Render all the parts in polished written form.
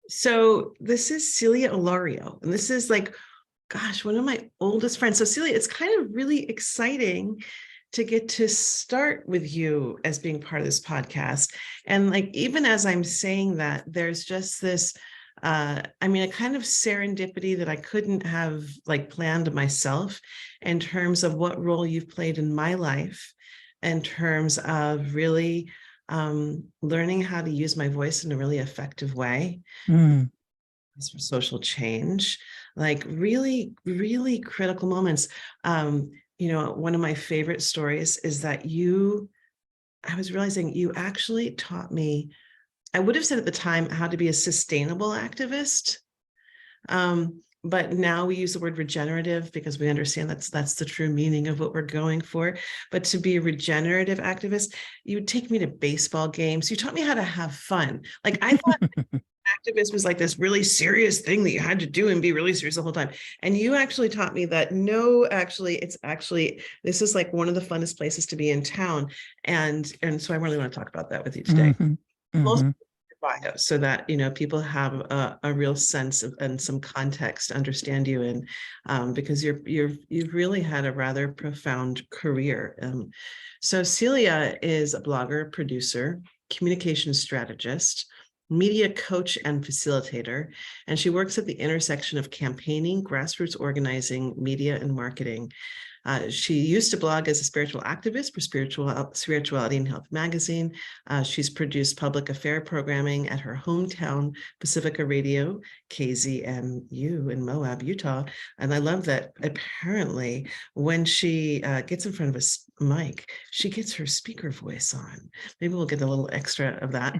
So this is Celia Alario, and this is like, gosh, one of my oldest friends. So Celia, it's kind of really exciting to get to start with you as being part of this podcast. And like, even as I'm saying that, there's just this, a kind of serendipity that I couldn't have like planned myself in terms of what role you've played in my life, in terms of really learning how to use my voice in a really effective way Mm. for social change, like really, really critical moments. One of my favorite stories is that I was realizing you actually taught me, I would have said at the time, how to be a sustainable activist. But now we use the word regenerative because we understand that's the true meaning of what we're going for. But to be a regenerative activist, you would take me to baseball games. You taught me how to have fun. Like I thought activist was like this really serious thing that you had to do and be really serious the whole time. And you actually taught me that no, actually, this is like one of the funnest places to be in town. And so I really want to talk about that with you today. Mm-hmm. Also, Mm-hmm. bio, so that people have a real sense of and some context to understand you in, because you've really had a rather profound career. So Celia is a blogger, producer, communication strategist, media coach and facilitator, and she works at the intersection of campaigning, grassroots organizing, media, and marketing. She used to blog as a spiritual activist for Spirituality and Health magazine. She's produced public affair programming at her hometown, Pacifica Radio, KZMU in Moab, Utah. And I love that apparently when she gets in front of a mic, she gets her speaker voice on. Maybe we'll get a little extra of that.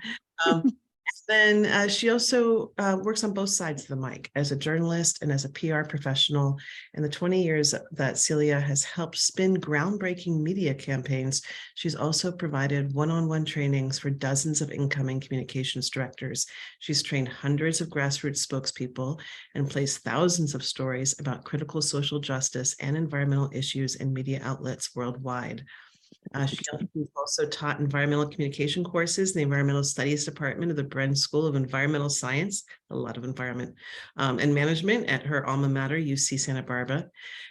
Then she also works on both sides of the mic as a journalist and as a PR professional. In the 20 years that Celia has helped spin groundbreaking media campaigns, she's also provided one-on-one trainings for dozens of incoming communications directors. She's trained hundreds of grassroots spokespeople and placed thousands of stories about critical social justice and environmental issues in media outlets worldwide. She's also taught environmental communication courses in the Environmental Studies Department of the Bren School of Environmental Science, a lot of environment, and management at her alma mater, UC Santa Barbara.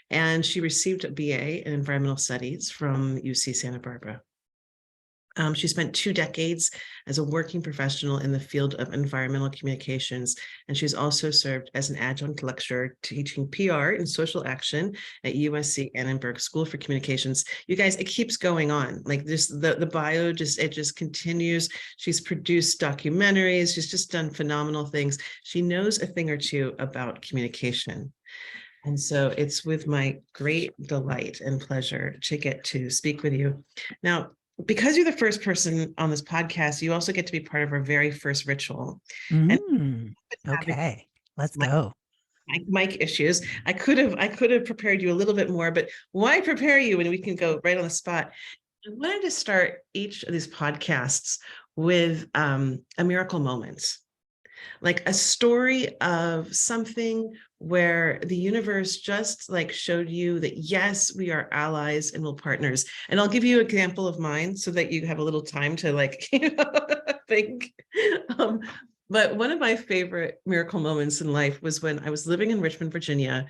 And she received a BA in Environmental Studies from UC Santa Barbara. She spent 2 decades as a working professional in the field of environmental communications, and she's also served as an adjunct lecturer teaching PR and social action at USC Annenberg School for Communications. You guys, it keeps going on. Like this, the bio it just continues. She's produced documentaries. She's just done phenomenal things. She knows a thing or two about communication. And so it's with my great delight and pleasure to get to speak with you. Now, because you're the first person on this podcast, you also get to be part of our very first ritual. And Okay, let's go. mic issues. I could have prepared you a little bit more, but why prepare you when we can go right on the spot? I wanted to start each of these podcasts with a miracle moment, like a story of something where the universe just like showed you that, yes, we are allies and we're partners. And I'll give you an example of mine so that you have a little time to like, think. But one of my favorite miracle moments in life was when I was living in Richmond, Virginia.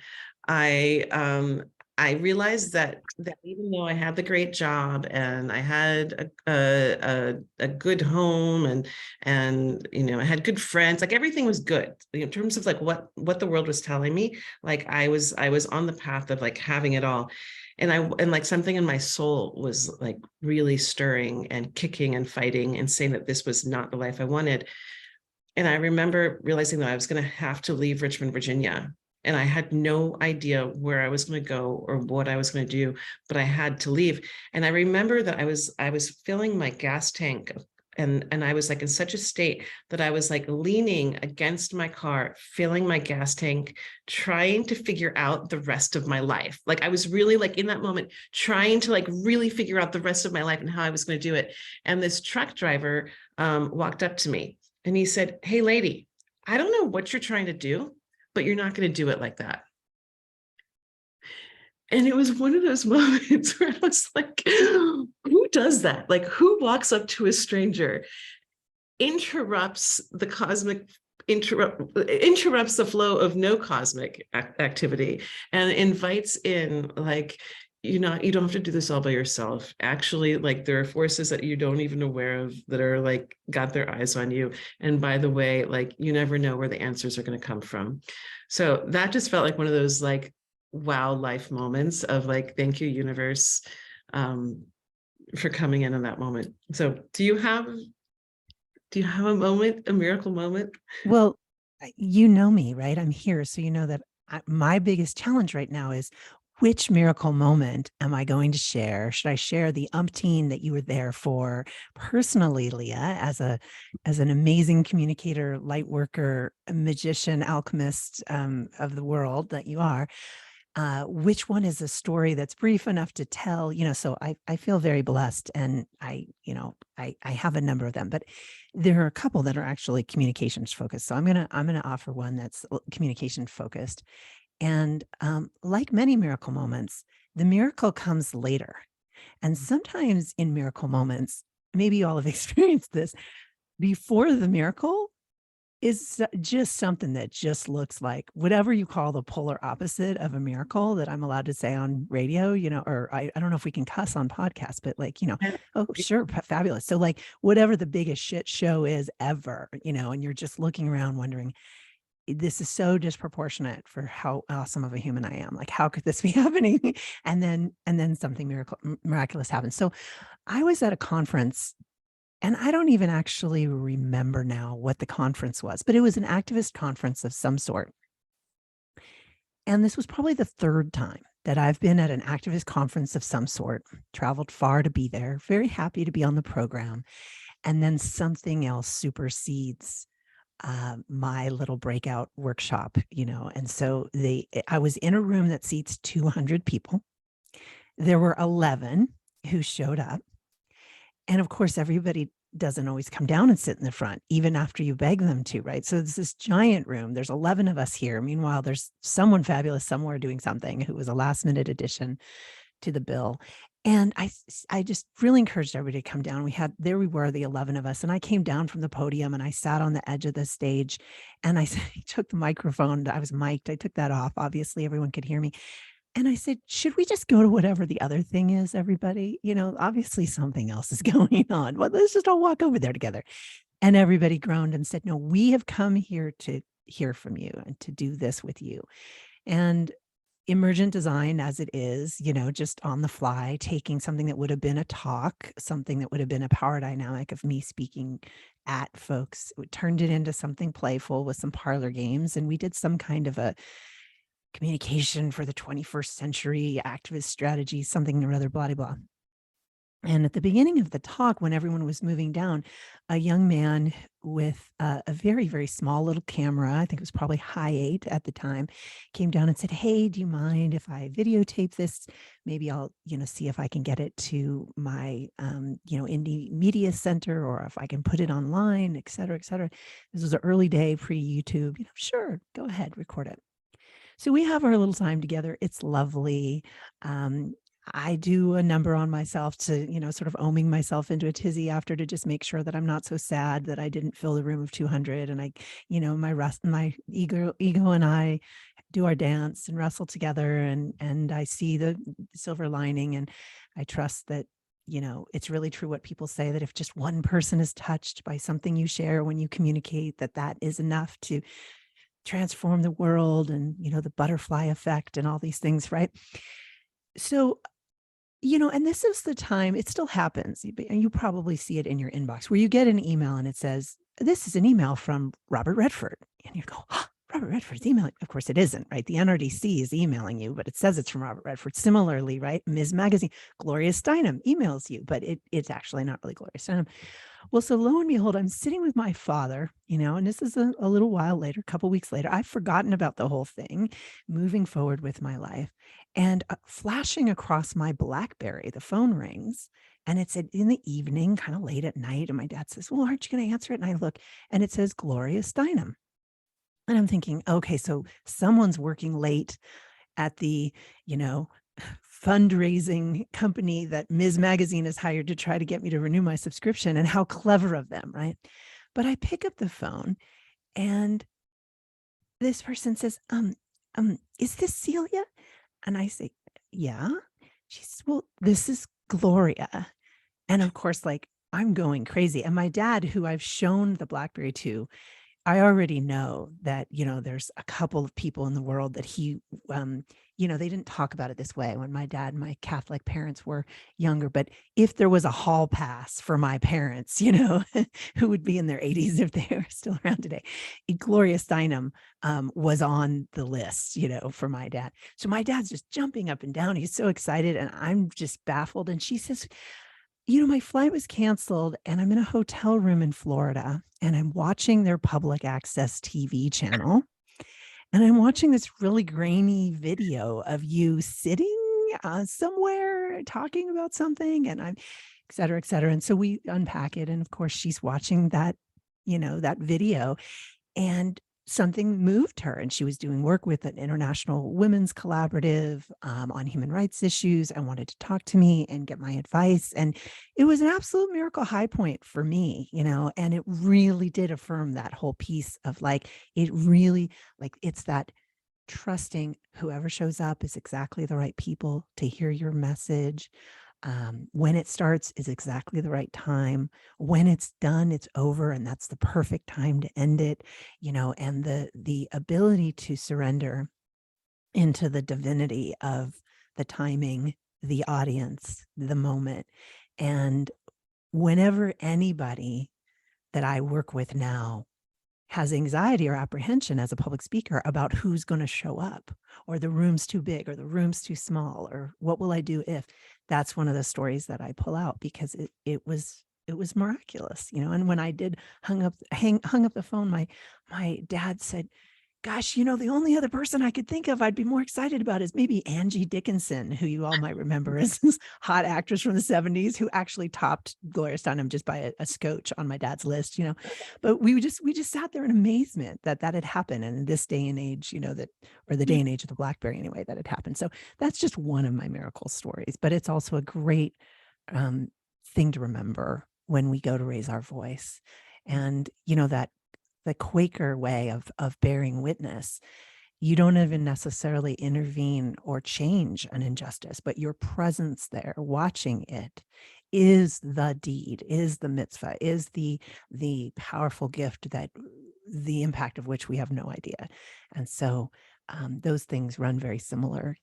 I realized that even though I had the great job and I had a good home and I had good friends, like everything was good in terms of like what the world was telling me. Like I was on the path of like having it all. And like something in my soul was like really stirring and kicking and fighting and saying that this was not the life I wanted. And I remember realizing that I was going to have to leave Richmond, Virginia. And I had no idea where I was going to go or what I was going to do, but I had to leave. And I remember that I was filling my gas tank, and I was like in such a state that I was like leaning against my car, filling my gas tank, trying to figure out the rest of my life. Like I was really like in that moment trying to like really figure out the rest of my life and how I was going to do it. And this truck driver walked up to me and he said, "Hey, lady, I don't know what you're trying to do, but you're not going to do it like that." And it was one of those moments where I was like, who does that? Like, who walks up to a stranger, interrupts the cosmic interrupts the flow of no cosmic activity and invites in, like, you don't have to do this all by yourself. Actually, like, there are forces that you don't even aware of that are like got their eyes on you. And by the way, like, you never know where the answers are going to come from. So that just felt like one of those like wow life moments of like, thank you, universe, for coming in that moment. So do you have a moment, a miracle moment? Well, you know me, right? I'm here. So you know that my biggest challenge right now is, which miracle moment am I going to share? Should I share the umpteen that you were there for personally, Leah, as an amazing communicator, light worker, magician, alchemist of the world that you are? Which one is a story that's brief enough to tell? So I feel very blessed, and I have a number of them, but there are a couple that are actually communications focused. So I'm gonna offer one that's communication focused. And like many miracle moments, the miracle comes later. And sometimes in miracle moments, maybe you all have experienced this, before the miracle is just something that just looks like whatever you call the polar opposite of a miracle that I'm allowed to say on radio, or I don't know if we can cuss on podcasts, but like, oh, sure, fabulous. So like whatever the biggest shit show is ever, and you're just looking around wondering, this is so disproportionate for how awesome of a human I am. Like, how could this be happening? And then something miraculous happens. So I was at a conference, and I don't even actually remember now what the conference was, but it was an activist conference of some sort. And this was probably the third time that I've been at an activist conference of some sort, traveled far to be there, very happy to be on the program. And then something else supersedes my little breakout workshop, and so I was in a room that seats 200 people. There were 11 who showed up. And of course, everybody doesn't always come down and sit in the front, even after you beg them to, right? So it's this giant room. There's 11 of us here. Meanwhile, there's someone fabulous somewhere doing something who was a last minute addition to the bill. And I just really encouraged everybody to come down. There we were, the 11 of us. And I came down from the podium and I sat on the edge of the stage, and I took the microphone. I was mic'd. I took that off. Obviously, everyone could hear me. And I said, should we just go to whatever the other thing is, everybody? Obviously something else is going on. Well, let's just all walk over there together. And everybody groaned and said, no, we have come here to hear from you and to do this with you. And emergent design as it is, just on the fly, taking something that would have been a talk, something that would have been a power dynamic of me speaking at folks, we turned it into something playful with some parlor games. And we did some kind of a communication for the 21st century activist strategy, something or other, blah, blah, blah. And at the beginning of the talk, when everyone was moving down, a young man with a very, very small little camera, I think it was probably high 8 at the time, came down and said, hey, do you mind if I videotape this? Maybe I'll, see if I can get it to my, indie media center, or if I can put it online, et cetera, et cetera. This was an early day, pre-YouTube. Sure, go ahead, record it. So we have our little time together. It's lovely. I do a number on myself to, sort of oming myself into a tizzy after, to just make sure that I'm not so sad that I didn't fill the room of 200. And my ego and I do our dance and wrestle together, and I see the silver lining, and I trust that, it's really true what people say, that if just one person is touched by something you share when you communicate, that is enough to transform the world, and, the butterfly effect and all these things, right? So, and this is the time, it still happens, and you probably see it in your inbox, where you get an email and it says, this is an email from Robert Redford. And you go, oh, Robert Redford's emailing. Of course it isn't, right? The NRDC is emailing you, but it says it's from Robert Redford. Similarly, right? Ms. Magazine, Gloria Steinem emails you, but it's actually not really Gloria Steinem. Well, so lo and behold, I'm sitting with my father, and this is a little while later, a couple weeks later. I've forgotten about the whole thing, moving forward with my life, and flashing across my BlackBerry, the phone rings, and it's in the evening, kind of late at night. And my dad says, well, aren't you going to answer it? And I look, and it says Gloria Steinem. And I'm thinking, okay, so someone's working late at the, fundraising company that Ms. Magazine has hired to try to get me to renew my subscription, and how clever of them, right? But I pick up the phone, And this person says, is this Celia? And I say, yeah. She says, well, this is Gloria. And of course, like, I'm going crazy. And my dad, who I've shown the BlackBerry to, I already know that, there's a couple of people in the world that he, they didn't talk about it this way when my dad and my Catholic parents were younger. But if there was a hall pass for my parents, who would be in their 80s if they were still around today, Gloria Steinem was on the list, for my dad. So my dad's just jumping up and down. He's so excited. And I'm just baffled. And she says, my flight was canceled and I'm in a hotel room in Florida and I'm watching their public access TV channel. And I'm watching this really grainy video of you sitting somewhere talking about something, and I'm et cetera, et cetera. And so we unpack it. And of course, she's watching that, that video. And something moved her, and she was doing work with an international women's collaborative on human rights issues, and wanted to talk to me and get my advice. And it was an absolute miracle high point for me, and it really did affirm that whole piece of it's that trusting whoever shows up is exactly the right people to hear your message. When it starts is exactly the right time. When it's done, it's over, and that's the perfect time to end it. And the ability to surrender into the divinity of the timing, the audience, the moment. And whenever anybody that I work with now has anxiety or apprehension as a public speaker about who's going to show up, or the room's too big or the room's too small, or what will I do if, that's one of the stories that I pull out, because it was miraculous, and when I did hung up the phone, my dad said, gosh, the only other person I could think of I'd be more excited about is maybe Angie Dickinson, who you all might remember as this hot actress from the 70s, who actually topped Gloria Steinem just by a scotch on my dad's list, But we just sat there in amazement that had happened. And in this day and age, or the day and age of the BlackBerry anyway, that had happened. So that's just one of my miracle stories, but it's also a great thing to remember when we go to raise our voice. And, that the Quaker way of bearing witness, you don't even necessarily intervene or change an injustice, but your presence there, watching it, is the deed, is the mitzvah, is the powerful gift that the impact of which we have no idea. And so those things run very similar,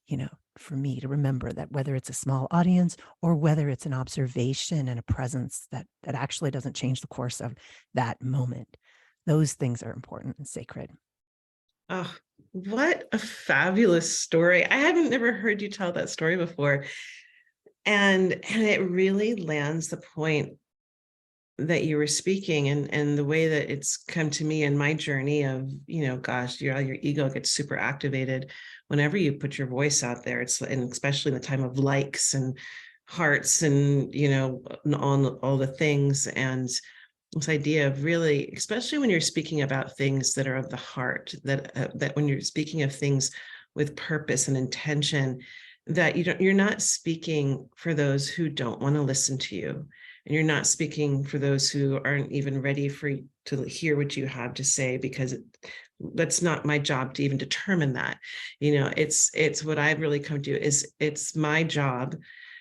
for me to remember that whether it's a small audience or whether it's an observation and a presence that actually doesn't change the course of that moment, those things are important and sacred. Oh, what a fabulous story. I haven't never heard you tell that story before. And it really lands the point that you were speaking, and the way that it's come to me in my journey of, gosh, your ego gets super activated whenever you put your voice out there. And especially in the time of likes and hearts and, on all the things. And this idea of really, especially when you're speaking about things that are of the heart, that when you're speaking of things with purpose and intention, that you're not speaking for those who don't want to listen to you, and you're not speaking for those who aren't even ready to hear what you have to say, because that's not my job to even determine that. It's what I've really come to is, it's my job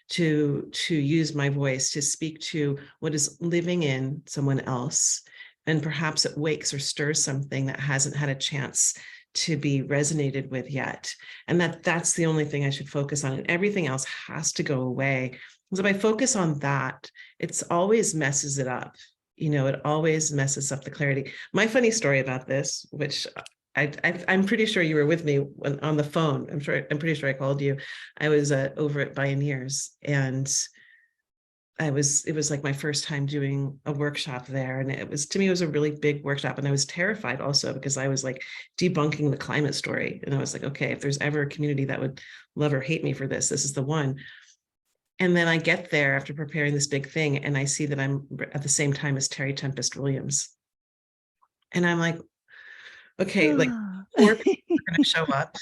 to use my voice to speak to what is living in someone else, and perhaps it wakes or stirs something that hasn't had a chance to be resonated with yet. And that's the only thing I should focus on, and everything else has to go away. Because if I focus on that, it's always messes it up. It always messes up the clarity. My funny story about this, which I'm pretty sure you were with me on the phone. I'm pretty sure I called you. I was over at Bioneers, and it was like my first time doing a workshop there. And to me, it was a really big workshop. And I was terrified also, because I was like debunking the climate story. And I was like, okay, if there's ever a community that would love or hate me for this is the one. And then I get there after preparing this big thing, and I see that I'm at the same time as Terry Tempest Williams. And I'm like, okay, like 4 people are going to show up.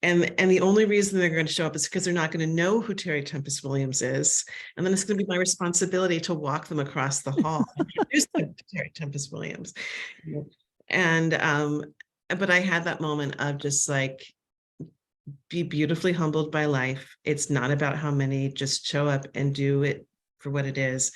And the only reason they're going to show up is because they're not going to know who Terry Tempest Williams is. And then it's going to be my responsibility to walk them across the hall and introduce them to Terry Tempest Williams. And, but I had that moment of just like, be beautifully humbled by life. It's not about how many, just show up and do it for what it is.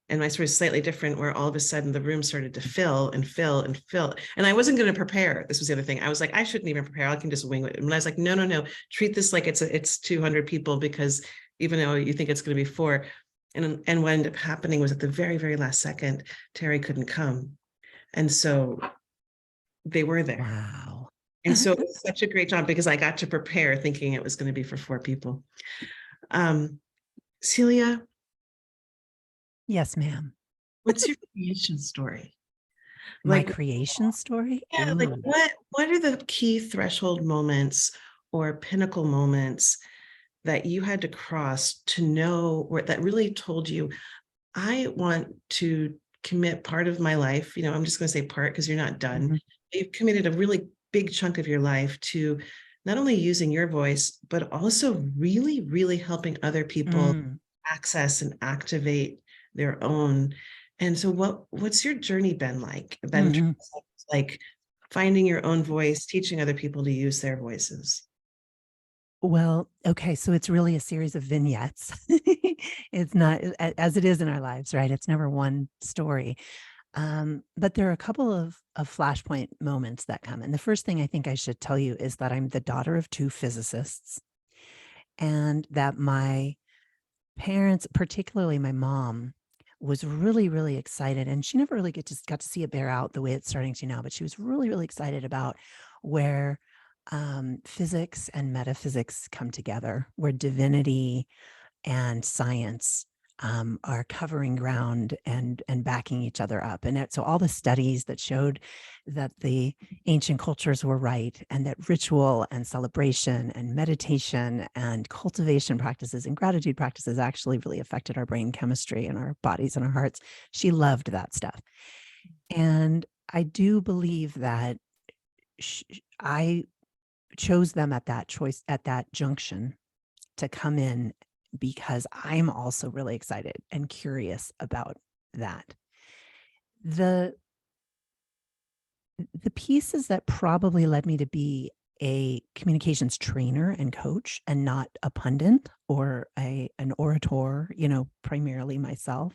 And my story is slightly different, where all of a sudden the room started to fill and fill and fill. And I wasn't going to prepare. This was the other thing. I was like, I shouldn't even prepare. I can just wing it. And I was like, no, no, no. Treat this like it's 200 people, because even though you think it's going to be 4. And what ended up happening was at the very, very last second, Terry couldn't come. And so they were there. Wow. And so it was such a great job, because I got to prepare thinking it was going to be for 4 people. Celia, Yes, ma'am. what's your creation story? My Like, creation story? yeah, like Ooh. what are the key threshold moments or pinnacle moments that you had to cross to know, where that really told you, I want to commit part of my life, I'm just going to say part because you're not done. Mhm. You've committed a really big chunk of your life to not only using your voice, but also really, really helping other people Mm, access and activate their own. And so what's your journey been like? mhm. Like finding your own voice, teaching other people to use their voices. Well, okay, so it's really a series of vignettes. It's not as it is in our lives, right? It's never one story. But there are a couple of flashpoint moments that come. And the first thing I think I should tell you is that I'm the daughter of 2 physicists, and that my parents, particularly my mom, was really, really excited. And she never really got to see it bear out the way it's starting to now, but she was really, really excited about where physics and metaphysics come together, where divinity and science are covering ground and backing each other up. And so all the studies that showed that the ancient cultures were right, and that ritual and celebration and meditation and cultivation practices and gratitude practices actually really affected our brain chemistry and our bodies and our hearts. She loved that stuff. And I do believe that I chose them at that junction to come in, because I'm also really excited and curious about that. The the pieces that probably led me to be a communications trainer and coach, and not a pundit or an orator, primarily myself.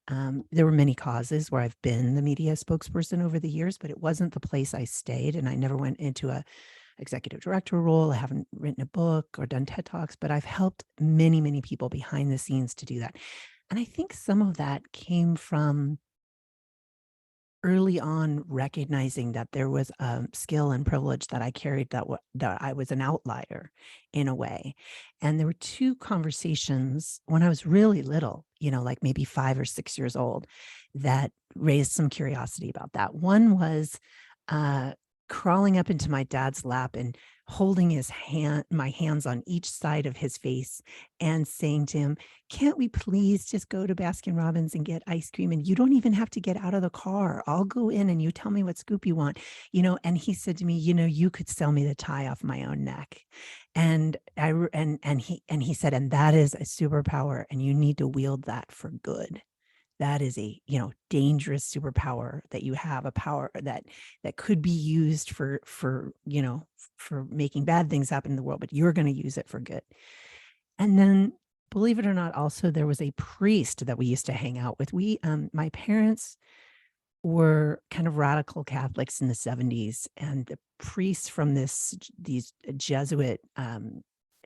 There were many causes where I've been the media spokesperson over the years, but it wasn't the place I stayed, and I never went into a executive director role. I haven't written a book or done TED Talks, but I've helped many, many people behind the scenes to do that. And I think some of that came from early on recognizing that there was a skill and privilege that I carried, that I was an outlier in a way. And there were 2 conversations when I was really little, like maybe 5 or 6 years old, that raised some curiosity about that. One was uh, crawling up into my dad's lap and holding my hands on each side of his face, and saying to him, "Can't we please just go to Baskin Robbins and get ice cream? And you don't even have to get out of the car. I'll go in and you tell me what scoop you want." And he said to me, "You could sell me the tie off my own neck." And he said, "And that is a superpower, and you need to wield that for good. That is a, dangerous superpower that you have, a power that could be used for making bad things happen in the world, but you're going to use it for good." And then, believe it or not, also there was a priest that we used to hang out with. My parents were kind of radical Catholics in the 70s, and the priests from these Jesuit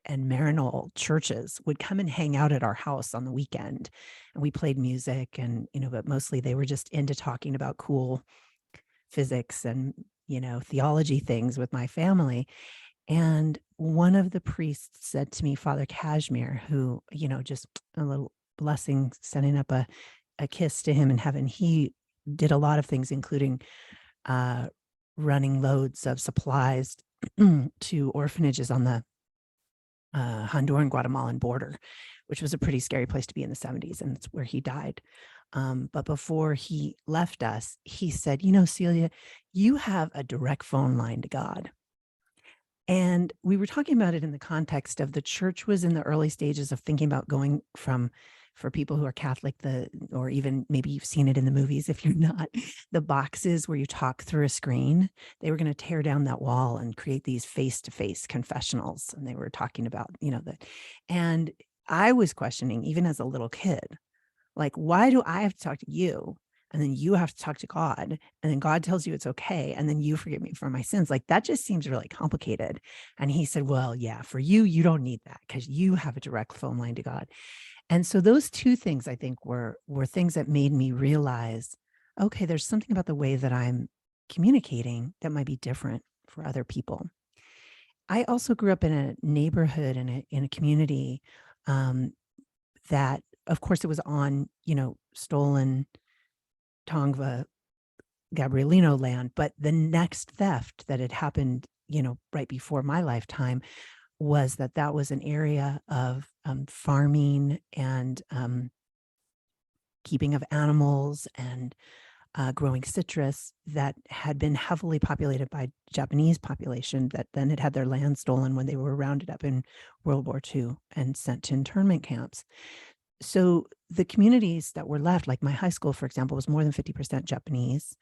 and Maryknoll churches would come and hang out at our house on the weekend, and we played music, and but mostly they were just into talking about cool physics and theology things with my family. And one of the priests said to me, Father Kashmir, who, just a little blessing, sending up a kiss to him in heaven. He did a lot of things, including uh, running loads of supplies to orphanages on the Honduran Guatemalan border, which was a pretty scary place to be in the 70s. And it's where he died. But before he left us, he said, "Celia, you have a direct phone line to God." And we were talking about it in the context of the church was in the early stages of thinking about going from for people who are Catholic, or even maybe you've seen it in the movies if you're not, the boxes where you talk through a screen, they were going to tear down that wall and create these face-to-face confessionals. And they were talking about, and I was questioning, even as a little kid, like, why do I have to talk to you? And then you have to talk to God, and then God tells you it's okay. And then you forgive me for my sins. Like, that just seems really complicated. And he said, well, yeah, for you, you don't need that because you have a direct phone line to God. And so those two things, I think, were things that made me realize, okay, there's something about the way that I'm communicating that might be different for other people. I also grew up in a neighborhood, in a community that, of course, it was on, stolen Tongva Gabrielino land, but the next theft that had happened, right before my lifetime was that was an area of farming and keeping of animals and growing citrus that had been heavily populated by Japanese population that then had their land stolen when they were rounded up in World War II and sent to internment camps. So the communities that were left, like my high school, for example, was more than 50% Japanese.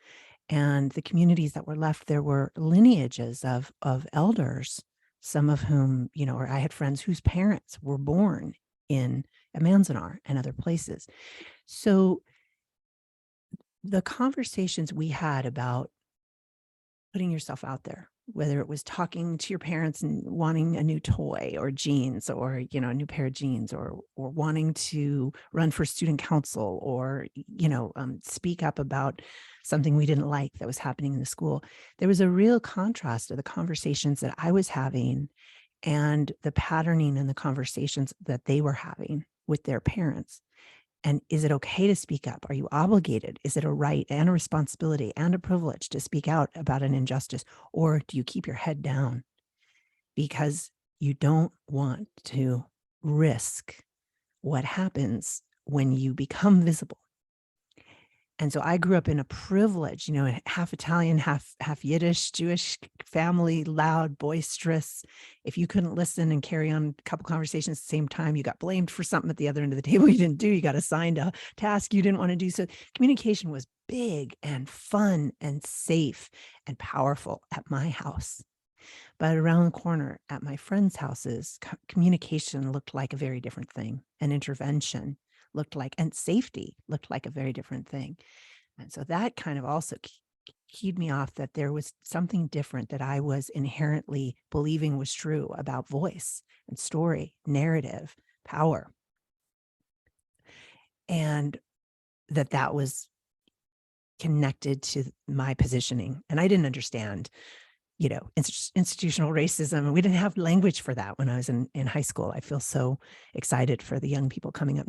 And the communities that were left, there were lineages of elders, some of whom, or I had friends whose parents were born in Manzanar and other places. So the conversations we had about putting yourself out there, whether it was talking to your parents and wanting a new toy or jeans, or, a new pair of jeans, or wanting to run for student council, or, speak up about something we didn't like that was happening in the school. There was a real contrast to the conversations that I was having and the patterning in the conversations that they were having with their parents. And is it okay to speak up? Are you obligated? Is it a right and a responsibility and a privilege to speak out about an injustice? Or do you keep your head down because you don't want to risk what happens when you become visible? And so I grew up in a privileged, half Italian, half Yiddish, Jewish family, loud, boisterous. If you couldn't listen and carry on a couple conversations at the same time, you got blamed for something at the other end of the table you didn't do. You got assigned a task you didn't want to do. So communication was big and fun and safe and powerful at my house. But around the corner at my friends' houses, communication looked like a very different thing. An intervention looked like, and safety looked like a very different thing. And so that kind of also keyed me off that there was something different that I was inherently believing was true about voice and story, narrative, power. And that was connected to my positioning. And I didn't understand, institutional racism. And we didn't have language for that when I was in high school. I feel so excited for the young people coming up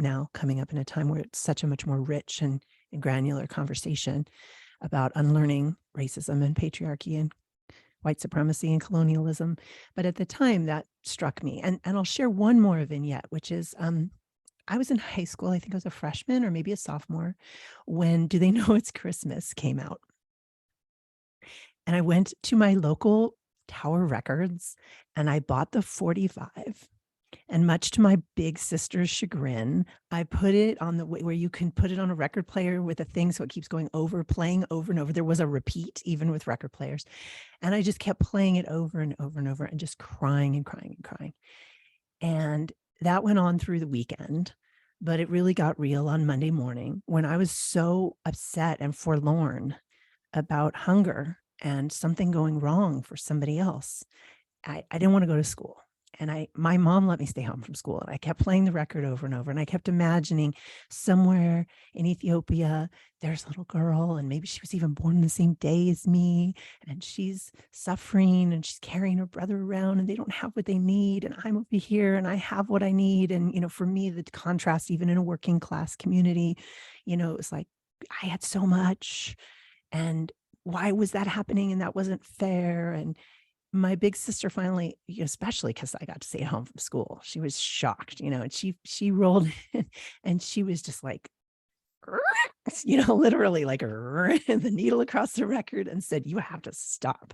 in a time where it's such a much more rich and granular conversation about unlearning racism and patriarchy and white supremacy and colonialism. But at the time that struck me, and I'll share one more vignette, which is, I was in high school. I think I was a freshman or maybe a sophomore when Do They Know It's Christmas came out. And I went to my local Tower Records and I bought the 45. And much to my big sister's chagrin, I put it on the way where you can put it on a record player with a thing so it keeps playing over and over. There was a repeat even with record players. And I just kept playing it over and over and over and just crying and crying and crying. And that went on through the weekend, but it really got real on Monday morning when I was so upset and forlorn about hunger and something going wrong for somebody else. I didn't want to go to school. And my mom let me stay home from school. And I kept playing the record over and over. And I kept imagining somewhere in Ethiopia, there's a little girl, and maybe she was even born the same day as me. And she's suffering and she's carrying her brother around and they don't have what they need. And I'm over here and I have what I need. And, for me, the contrast, even in a working class community, it was like, I had so much. And why was that happening? And that wasn't fair. And my big sister finally, especially because I got to stay at home from school, she was shocked, and she rolled in and she was just like, literally like the needle across the record and said, you have to stop.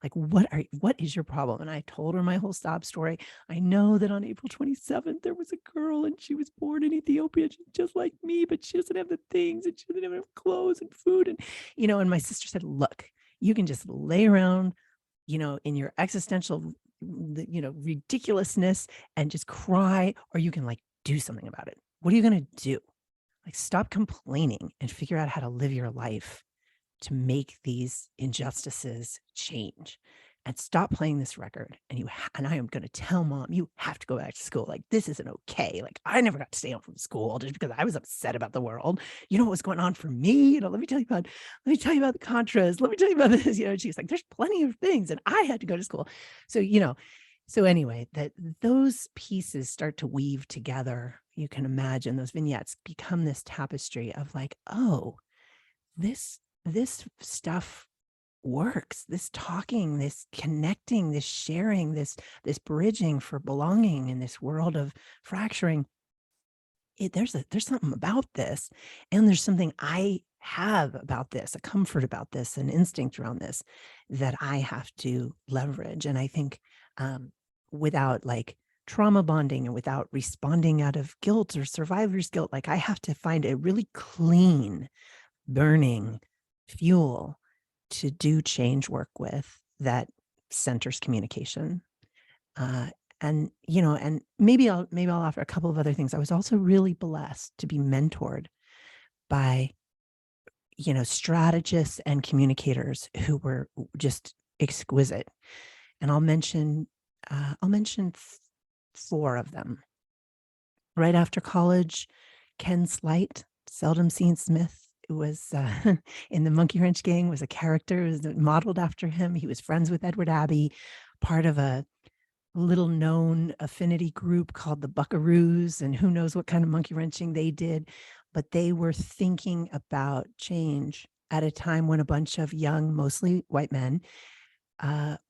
Like, what is your problem? And I told her my whole sob story. I know that on April 27th, there was a girl and she was born in Ethiopia. She's just like me, but she doesn't have the things and she doesn't have enough clothes and food. And, and my sister said, look, you can just lay around, in your existential, ridiculousness and just cry, or you can like do something about it. What are you going to do? Like, stop complaining and figure out how to live your life to make these injustices change, and stop playing this record. And and I am going to tell mom, you have to go back to school. Like, this isn't okay. Like, I never got to stay home from school just because I was upset about the world. You know what was going on for me? Let me tell you about the Contras. Let me tell you about this. She's like, there's plenty of things. And I had to go to school. So anyway, that those pieces start to weave together. You can imagine those vignettes become this tapestry of like, oh, this stuff works. This talking, this connecting, this sharing, this bridging for belonging in this world of fracturing. There's something about this, and there's something I have about this, a comfort about this, an instinct around this that I have to leverage. And I think without like trauma bonding and without responding out of guilt or survivor's guilt, like I have to find a really clean, burning fuel to do change work with that centers communication. And maybe I'll offer a couple of other things. I was also really blessed to be mentored by, strategists and communicators who were just exquisite. And I'll mention 4 of them. Right after college, Ken Slight, Seldom Seen Smith, who was in the Monkey Wrench Gang, was a character, was modeled after him. He was friends with Edward Abbey, part of a little known affinity group called the Buckaroos, and who knows what kind of monkey wrenching they did. But they were thinking about change at a time when a bunch of young, mostly white men,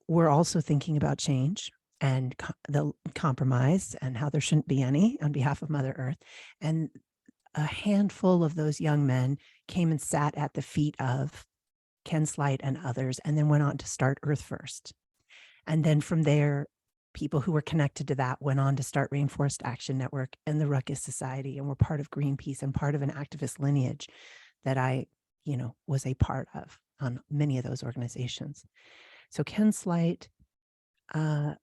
were also thinking about change and the compromise and how there shouldn't be any on behalf of Mother Earth. And a handful of those young men came and sat at the feet of Ken Slight and others, and then went on to start Earth First. And then from there, people who were connected to that went on to start Rainforest Action Network and the Ruckus Society, and were part of Greenpeace and part of an activist lineage that I, was a part of on many of those organizations. So Ken Slight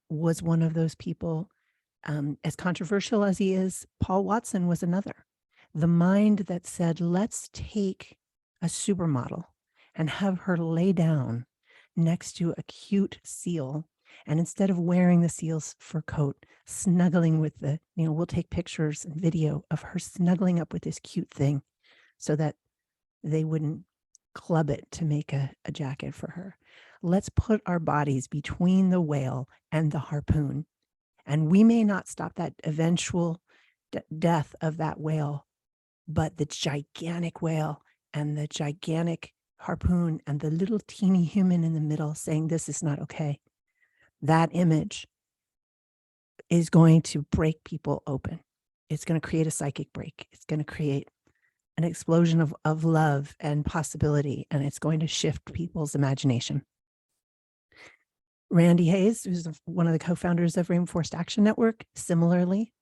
was one of those people. As controversial as he is, Paul Watson was another. The mind that said, let's take a supermodel and have her lay down next to a cute seal. And instead of wearing the seal's fur coat, snuggling with we'll take pictures and video of her snuggling up with this cute thing so that they wouldn't club it to make a jacket for her. Let's put our bodies between the whale and the harpoon. And we may not stop that eventual death of that whale, but the gigantic whale and the gigantic harpoon and the little teeny human in the middle saying, this is not okay. That image is going to break people open. It's going to create a psychic break. It's going to create an explosion of love and possibility, and it's going to shift people's imagination. Randy Hayes, who's one of the co-founders of Rainforest Action Network, similarly,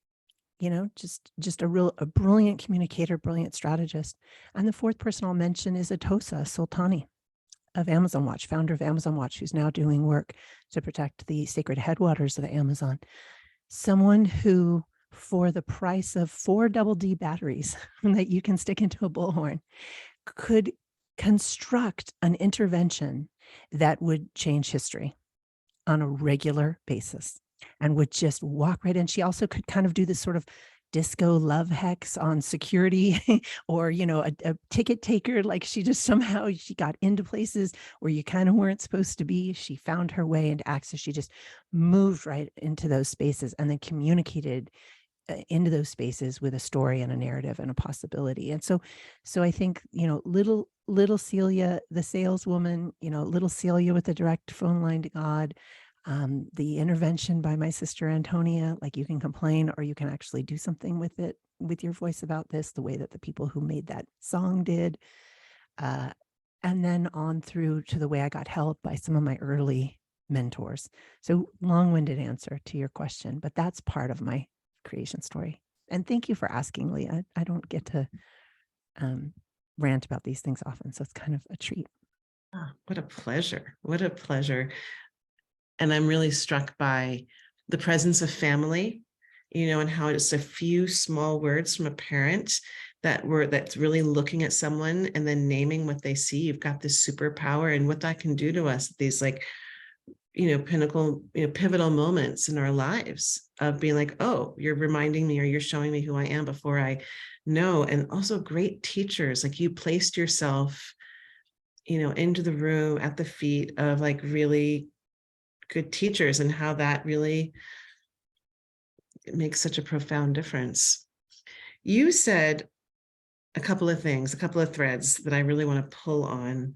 just a brilliant communicator, brilliant strategist. And the 4th person I'll mention is Atosa Sultani of Amazon Watch, founder of Amazon Watch, who's now doing work to protect the sacred headwaters of the Amazon. Someone who, for the price of 4 double D batteries that you can stick into a bullhorn, could construct an intervention that would change history on a regular basis and would just walk right in. She also could kind of do this sort of disco love hex on security or, a ticket taker. Like she got into places where you kind of weren't supposed to be. She found her way into access. She just moved right into those spaces and then communicated into those spaces with a story and a narrative and a possibility. And so I think, little Celia, the saleswoman, little Celia with the direct phone line to God, the intervention by my sister Antonia, like you can complain or you can actually do something with it, with your voice about this, the way that the people who made that song did. And then on through to the way I got help by some of my early mentors. So long-winded answer to your question, but that's part of my creation story. And thank you for asking, Leah. I don't get to rant about these things often, so it's kind of a treat. Ah, what a pleasure. What a pleasure. And I'm really struck by the presence of family, and how it's a few small words from a parent that's really looking at someone and then naming what they see. You've got this superpower and what that can do to us, these like, pinnacle, pivotal moments in our lives of being like, oh, you're reminding me or you're showing me who I am before I know. And also great teachers, like you placed yourself, into the room at the feet of like really good teachers, and how that really makes such a profound difference. You said a couple of things, a couple of threads that I really want to pull on.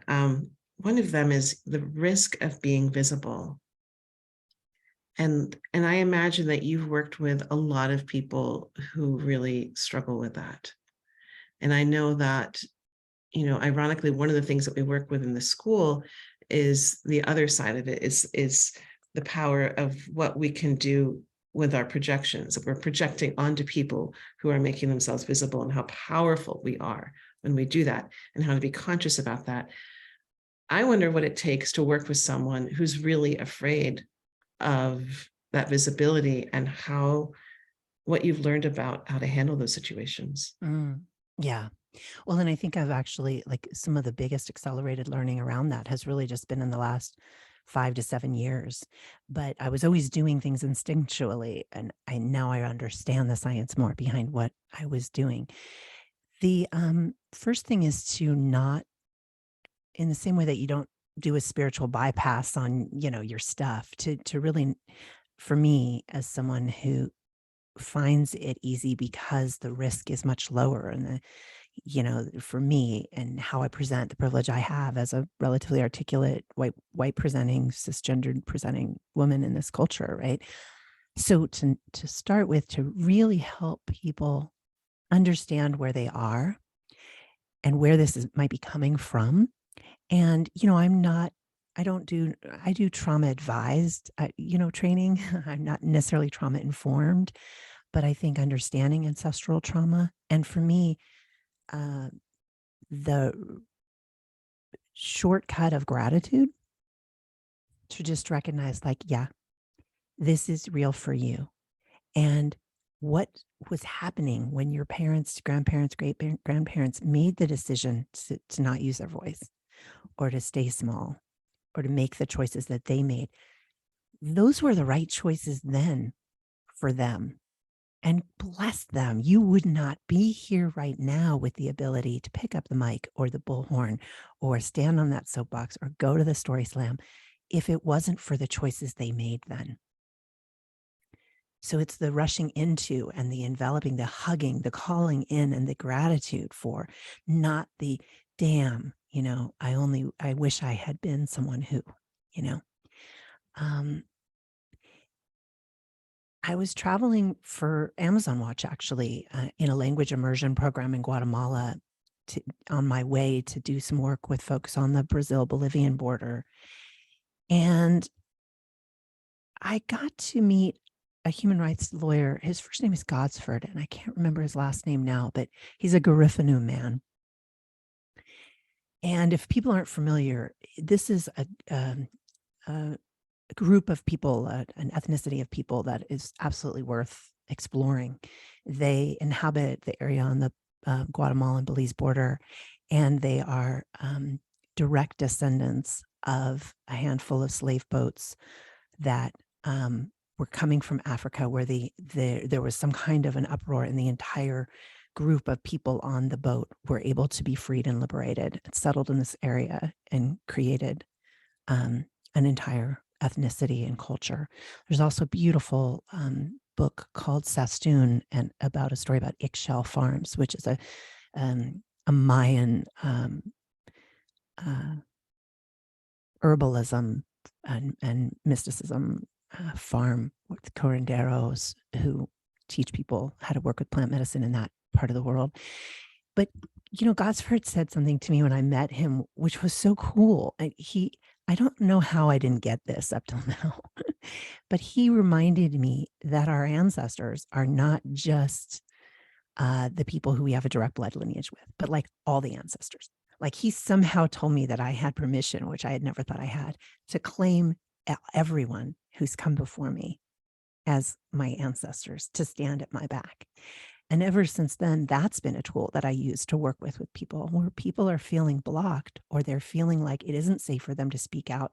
One of them is the risk of being visible. And I imagine that you've worked with a lot of people who really struggle with that. And I know that, ironically, one of the things that we work with in the school is the other side of it is the power of what we can do with our projections. If we're projecting onto people who are making themselves visible, and how powerful we are when we do that, and how to be conscious about that. I wonder what it takes to work with someone who's really afraid of that visibility, and what you've learned about how to handle those situations. Yeah. Well, and I think I've actually, like, some of the biggest accelerated learning around that has really just been in the last 5 to 7 years. But I was always doing things instinctually, and now I understand the science more behind what I was doing. The first thing is to not, in the same way that you don't do a spiritual bypass on, your stuff, to really, for me, as someone who finds it easy because the risk is much lower, and for me and how I present, the privilege I have as a relatively articulate white presenting, cisgendered presenting woman in this culture, right? So to start with, to really help people understand where they are and where might be coming from. And I do trauma advised, training. I'm not necessarily trauma informed, but I think understanding ancestral trauma. And for me, uh, the shortcut of gratitude, to just recognize, like, yeah, this is real for you. And what was happening when your parents, grandparents, grandparents made the decision to not use their voice, or to stay small, or to make the choices that they made. Those were the right choices then for them. And bless them, you would not be here right now with the ability to pick up the mic or the bullhorn or stand on that soapbox or go to the story slam if it wasn't for the choices they made then. So it's the rushing into and the enveloping, the hugging, the calling in, and the gratitude for, not the damn, I wish I had been someone who, you know. I was traveling for Amazon Watch, actually, in a language immersion program in Guatemala, on my way to do some work with folks on the Brazil-Bolivian border. And I got to meet a human rights lawyer. His first name is Godsford, and I can't remember his last name now, but he's a Garifanu man. And if people aren't familiar, this is a group of people, an ethnicity of people that is absolutely worth exploring. They inhabit the area on the Guatemalan Belize border, and they are direct descendants of a handful of slave boats that were coming from Africa, where there was some kind of an uproar, and the entire group of people on the boat were able to be freed and liberated, and settled in this area, and created an entire ethnicity and culture. There's also a beautiful book called Sastoon, and about a story about Ixchel Farms, which is a Mayan herbalism and mysticism farm with curanderos who teach people how to work with plant medicine in that part of the world. But Godsford said something to me when I met him, which was so cool. And I don't know how I didn't get this up till now, but he reminded me that our ancestors are not just the people who we have a direct blood lineage with, but like all the ancestors. Like he somehow told me that I had permission, which I had never thought I had, to claim everyone who's come before me as my ancestors, to stand at my back. And ever since then, that's been a tool that I use to work with people where people are feeling blocked or they're feeling like it isn't safe for them to speak out.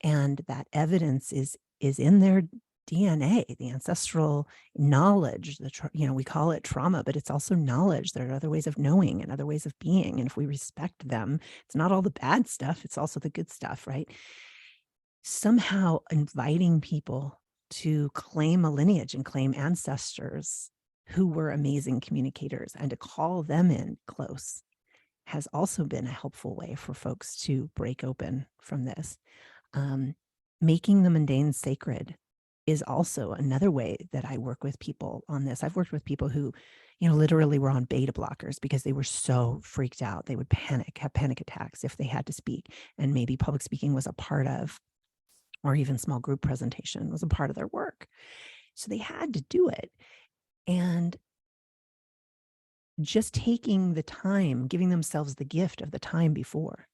And that evidence is in their DNA, the ancestral knowledge, we call it trauma, but it's also knowledge. There are other ways of knowing and other ways of being. And if we respect them, it's not all the bad stuff, it's also the good stuff, right? Somehow inviting people to claim a lineage and claim ancestors who were amazing communicators and to call them in close has also been a helpful way for folks to break open from this. Making the mundane sacred is also another way that I work with people on this. I've worked with people who, literally were on beta blockers because they were so freaked out. They would have panic attacks if they had to speak, and maybe public speaking was a part of, or even small group presentation was a part of their work. So they had to do it. And just taking the time, giving themselves the gift of the time before,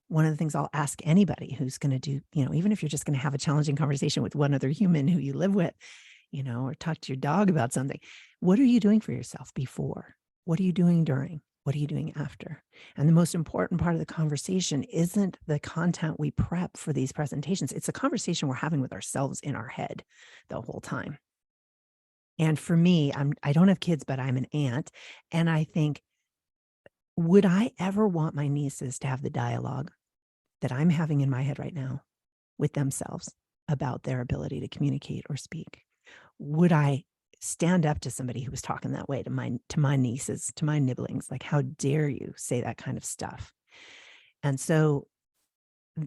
one of the things I'll ask anybody who's going to do, even if you're just going to have a challenging conversation with one other human who you live with, or talk to your dog about something, what are you doing for yourself before? What are you doing during? What are you doing after? And the most important part of the conversation isn't the content we prep for these presentations. It's a conversation we're having with ourselves in our head the whole time. And for me, I don't have kids, but I'm an aunt. And I think, would I ever want my nieces to have the dialogue that I'm having in my head right now with themselves about their ability to communicate or speak? Would I stand up to somebody who was talking that way to my nieces, to my nibblings? Like, how dare you say that kind of stuff? And so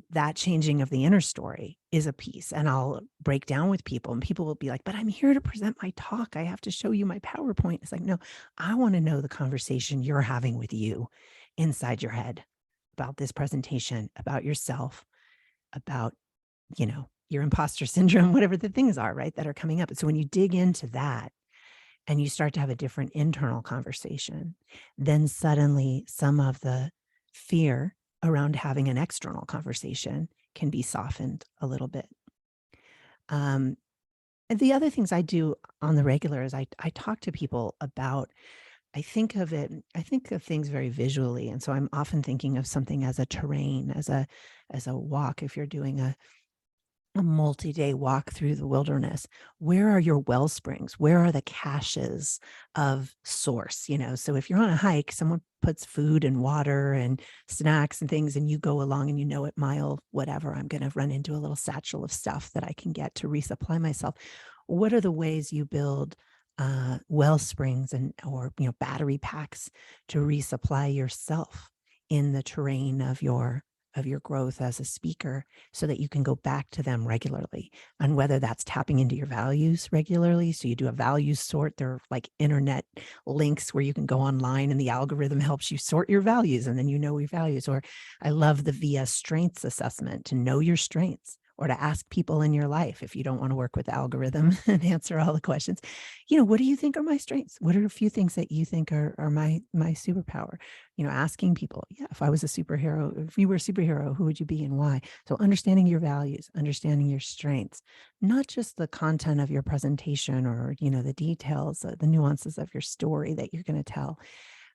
that changing of the inner story is a piece, and I'll break down with people and people will be like, but I'm here to present my talk. I have to show you my PowerPoint. It's like, no, I want to know the conversation you're having with you inside your head about this presentation, about yourself, about, your imposter syndrome, whatever the things are, right, that are coming up. And so when you dig into that and you start to have a different internal conversation, then suddenly some of the fear around having an external conversation can be softened a little bit. And the other things I do on the regular is I talk to people about, I think of things very visually. And so I'm often thinking of something as a terrain, as a walk. If you're doing a multi-day walk through the wilderness, where are your well springs? Where are the caches of source? So if you're on a hike, someone puts food and water and snacks and things, and you go along and at mile whatever, I'm going to run into a little satchel of stuff that I can get to resupply myself. What are the ways you build well springs or battery packs to resupply yourself in the terrain of your growth as a speaker, so that you can go back to them regularly? And whether that's tapping into your values regularly, so you do a values sort. There are like internet links where you can go online and the algorithm helps you sort your values, and then your values. Or I love the VS strengths assessment, to know your strengths, or to ask people in your life, if you don't want to work with the algorithm and answer all the questions, what do you think are my strengths? What are a few things that you think are my superpower? Asking people, if I was a superhero, if you were a superhero, who would you be and why? So understanding your values, understanding your strengths, not just the content of your presentation or, the details, the nuances of your story that you're going to tell,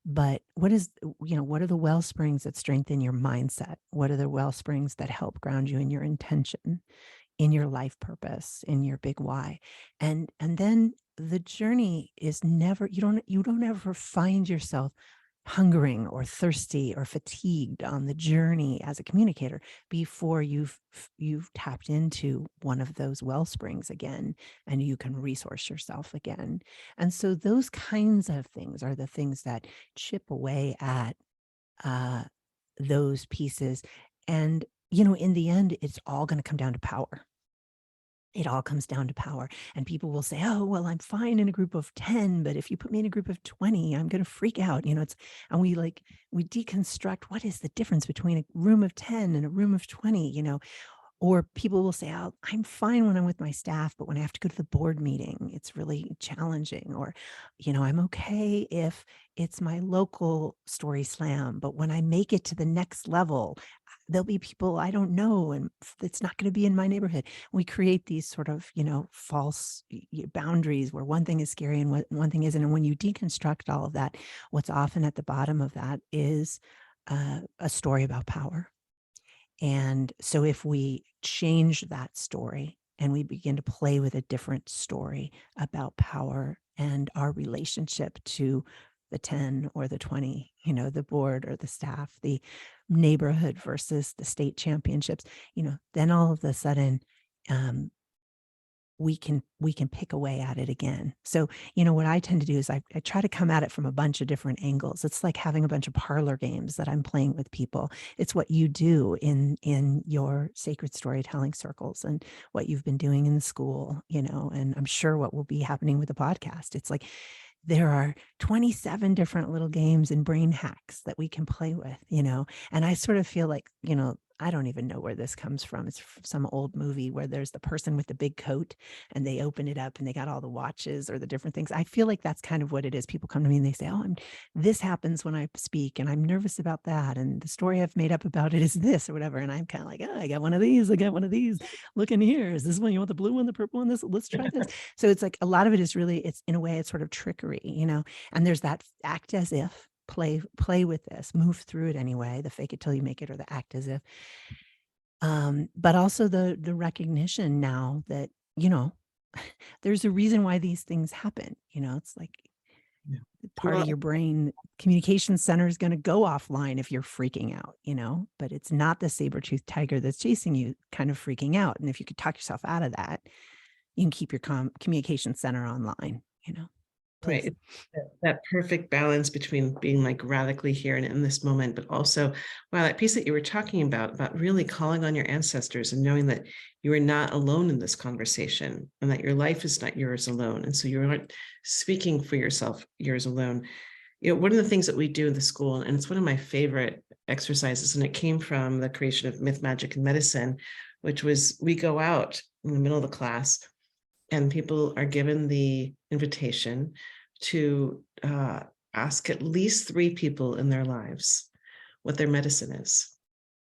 but what are the well springs that strengthen your mindset? What are the well springs that help ground you in your intention, in your life purpose, in your big why? And then the journey is never, you don't ever find yourself hungering or thirsty or fatigued on the journey as a communicator before you've tapped into one of those well springs again, and you can resource yourself again. And so those kinds of things are the things that chip away at those pieces. And in the end, it's all going to come down to power. It all comes down to power. And people will say, oh, well, I'm fine in a group of 10, but if you put me in a group of 20, I'm going to freak out. And we deconstruct what is the difference between a room of 10 and a room of 20, or people will say, oh, I'm fine when I'm with my staff, but when I have to go to the board meeting, it's really challenging. Or, I'm okay if it's my local story slam, but when I make it to the next level, there'll be people I don't know, and it's not going to be in my neighborhood. We create these sort of, false boundaries where one thing is scary and one thing isn't. And when you deconstruct all of that, what's often at the bottom of that is a story about power. And so if we change that story and we begin to play with a different story about power and our relationship to the 10 or the 20, the board or the staff, the neighborhood versus the state championships, then all of a sudden, we can pick away at it again. So, what I tend to do is I try to come at it from a bunch of different angles. It's like having a bunch of parlor games that I'm playing with people. It's what you do in your sacred storytelling circles and what you've been doing in the school, and I'm sure what will be happening with the podcast. It's like there are 27 different little games and brain hacks that we can play with, and I sort of feel like, I don't even know where this comes from. It's from some old movie where there's the person with the big coat and they open it up and they got all the watches or the different things. I feel like that's kind of what it is. People come to me and they say, oh, this happens when I speak and I'm nervous about that. And the story I've made up about it is this or whatever. And I'm kind of like, oh, I got one of these. I got one of these. Look in here. Is this one? You want the blue one, the purple one? Let's try this. So it's like a lot of it is really, it's in a way, it's sort of trickery, and there's that act as if. Play with this, move through it anyway, the fake it till you make it or the act as if. But also the recognition now that, there's a reason why these things happen. It's like part of your brain communication center is going to go offline if you're freaking out, but it's not the saber-toothed tiger that's chasing you kind of freaking out. And if you could talk yourself out of that, you can keep your communication center online, please. Right. That perfect balance between being like radically here and in this moment, but also, wow, that piece that you were talking about really calling on your ancestors and knowing that you are not alone in this conversation and that your life is not yours alone. And so you aren't speaking for yourself, yours alone. One of the things that we do in the school, and it's one of my favorite exercises, and it came from the creation of Myth, Magic, and Medicine, which was we go out in the middle of the class and people are given the invitation to ask at least 3 people in their lives what their medicine is.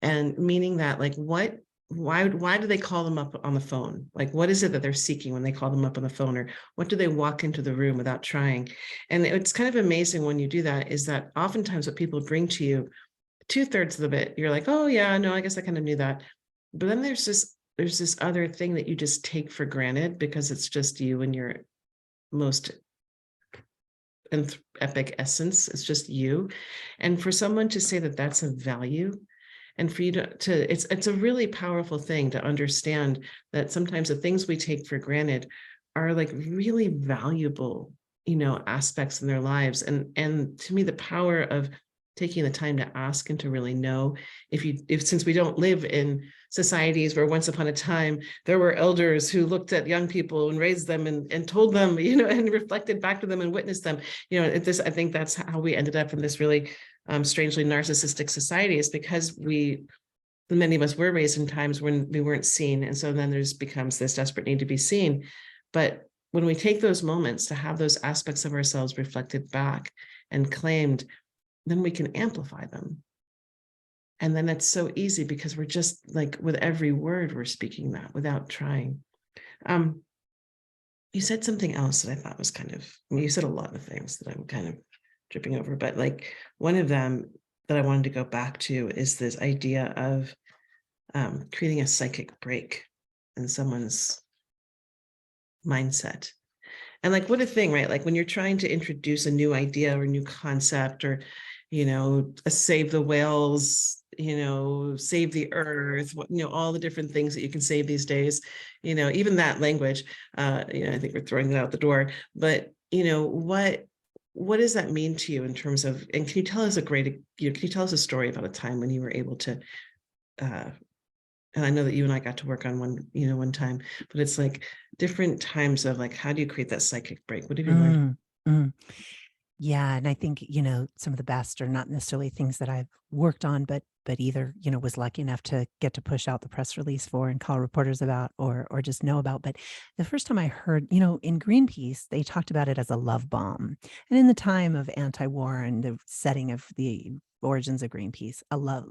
And meaning that, like, why do they call them up on the phone? Like, what is it that they're seeking when they call them up on the phone? Or what do they walk into the room without trying? And it's kind of amazing when you do that, is that oftentimes what people bring to you, 2/3 of it, you're like, oh yeah, no, I guess I kind of knew that. But then there's this other thing that you just take for granted because it's just you and your most epic essence. It's just you. And for someone to say that that's a value, and for you to it's a really powerful thing to understand that sometimes the things we take for granted are like really valuable, aspects in their lives. And to me, the power of taking the time to ask and to really know, if since we don't live in societies where once upon a time there were elders who looked at young people and raised them and told them, and reflected back to them and witnessed them, I think that's how we ended up in this really strangely narcissistic society, is because many of us were raised in times when we weren't seen. And so then there's becomes this desperate need to be seen. But when we take those moments to have those aspects of ourselves reflected back and claimed, then we can amplify them. And then it's so easy because we're just like, with every word, we're speaking that without trying. You said something else that I thought was you said a lot of things that I'm kind of tripping over, but like one of them that I wanted to go back to is this idea of creating a psychic break in someone's mindset. And like, what a thing, right? Like when you're trying to introduce a new idea or a new concept, or, save the whales, save the earth, all the different things that you can save these days, even that language, I think we're throwing it out the door. But, what does that mean to you in terms of, and can you tell us a story about a time when you were able to and I know that you and I got to work on one, one time, but it's like different times of like, how do you create that psychic break? What have you learned? Mm, mm. Yeah, and I think, some of the best are not necessarily things that I've worked on, but either, was lucky enough to get to push out the press release for and call reporters about or just know about. But the first time I heard, in Greenpeace, they talked about it as a love bomb. And in the time of anti-war and the setting of the origins of Greenpeace,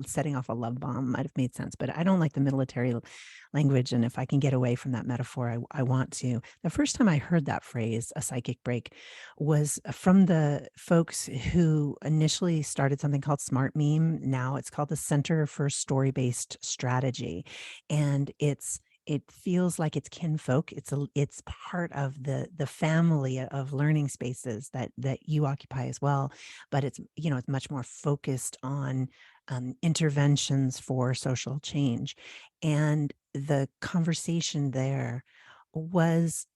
setting off a love bomb might have made sense. But I don't like the military language. And if I can get away from that metaphor, I want to. The first time I heard that phrase, a psychic break, was from the folks who initially started something called Smart Meme. Now it's called the Center for Story-Based Strategy. And it feels like it's kinfolk. It's part of the family of learning spaces that you occupy as well. But it's much more focused on interventions for social change. And the conversation there was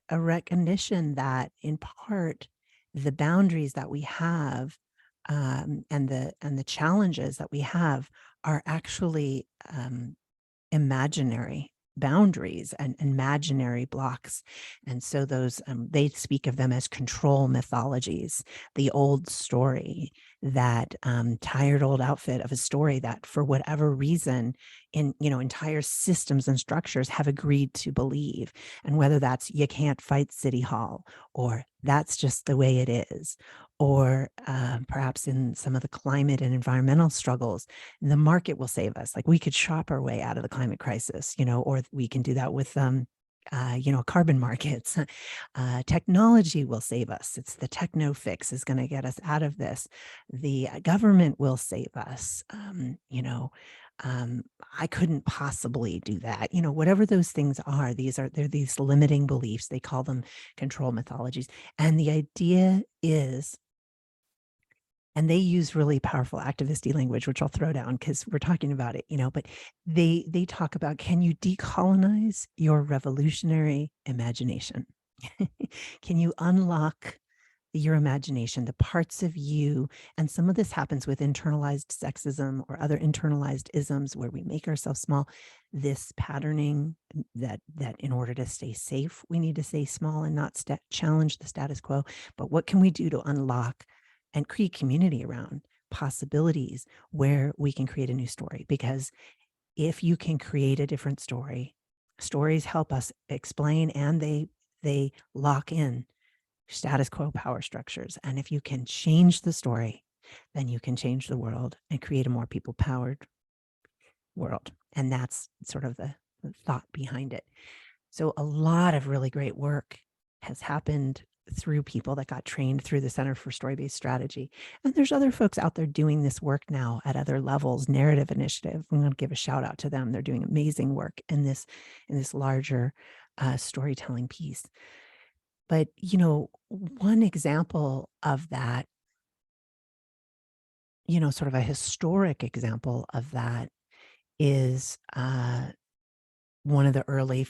a recognition that in part the boundaries that we have and the challenges that we have are actually imaginary boundaries and imaginary blocks. And so those they speak of them as control mythologies, the old story, that tired old outfit of a story that for whatever reason entire systems and structures have agreed to believe. And whether that's you can't fight City Hall, or that's just the way it is, or perhaps in some of the climate and environmental struggles, the market will save us. Like we could shop our way out of the climate crisis, or we can do that with carbon markets. Technology will save us. It's the techno fix is going to get us out of this. The government will save us. I couldn't possibly do that. Whatever those things are, they're these limiting beliefs. They call them control mythologies. And the idea is, and they use really powerful activist-y language, which I'll throw down because we're talking about it, but they talk about, can you decolonize your revolutionary imagination? Can you unlock your imagination, the parts of you? And some of this happens with internalized sexism or other internalized isms where we make ourselves small. This patterning that in order to stay safe, we need to stay small and not challenge the status quo. But what can we do to unlock and create community around possibilities where we can create a new story? Because if you can create a different story, stories help us explain, and they lock in status quo power structures. And if you can change the story, then you can change the world and create a more people powered world. And that's sort of the thought behind it. So a lot of really great work has happened through people that got trained through the Center for Story-Based Strategy. And there's other folks out there doing this work now at other levels. Narrative Initiative, I'm going to give a shout out to them. They're doing amazing work in this larger storytelling piece. But, one example of that, sort of a historic example of that is one of the early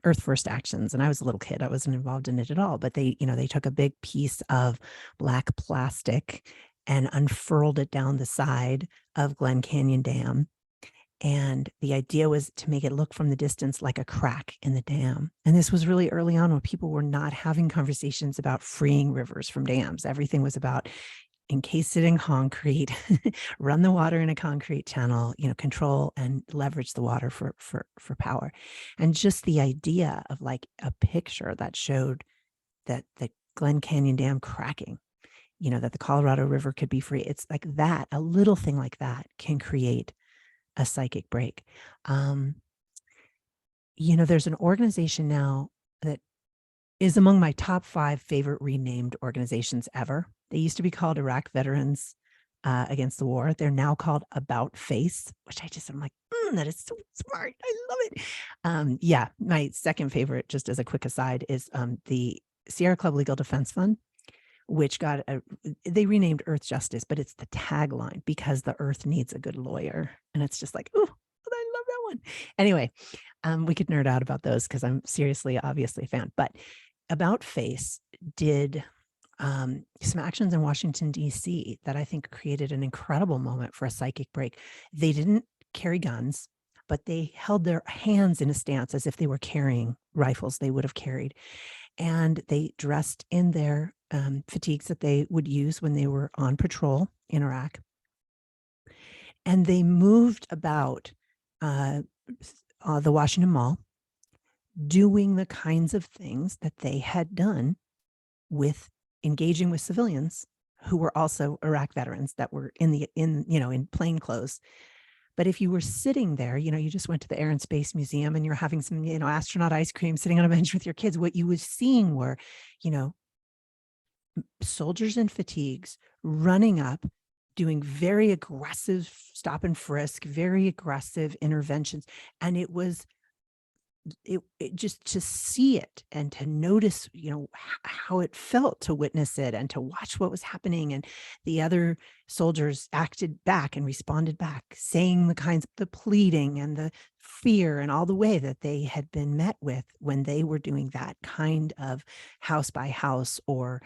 Earth First actions. And I was a little kid, I wasn't involved in it at all, but they took a big piece of black plastic and unfurled it down the side of Glen Canyon Dam. And the idea was to make it look from the distance like a crack in the dam. And this was really early on when people were not having conversations about freeing rivers from dams. Everything was about encase it in concrete, run the water in a concrete channel, control and leverage the water for power. And just the idea of like a picture that showed that the Glen Canyon Dam cracking, that the Colorado River could be free. It's like that, a little thing like that can create a psychic break. There's an organization now that is among my top 5 favorite renamed organizations ever. They used to be called Iraq Veterans Against the War. They're now called About Face, which I'm like, that is so smart. I love it. Yeah, my second favorite, just as a quick aside, is the Sierra Club Legal Defense Fund, which they renamed Earth Justice, but it's the tagline, because the earth needs a good lawyer. And it's just like, oh, I love that one. Anyway, we could nerd out about those because I'm obviously a fan. But About Face did some actions in Washington, D.C. that I think created an incredible moment for a psychic break. They didn't carry guns. but they held their hands in a stance as if they were carrying rifles they would have carried. And they dressed in their fatigues that they would use when they were on patrol in Iraq. And they moved about the Washington Mall, doing the kinds of things that they had done with engaging with civilians who were also Iraq veterans that were in plain clothes. But if you were sitting there, you just went to the Air and Space Museum and you're having some, astronaut ice cream sitting on a bench with your kids, what you were seeing were, soldiers in fatigues running up, doing very aggressive stop and frisk, very aggressive interventions. And it was it just to see it and to notice, how it felt to witness it and to watch what was happening. And the other soldiers acted back and responded back, saying the pleading and the fear and all the way that they had been met with when they were doing that kind of house by house or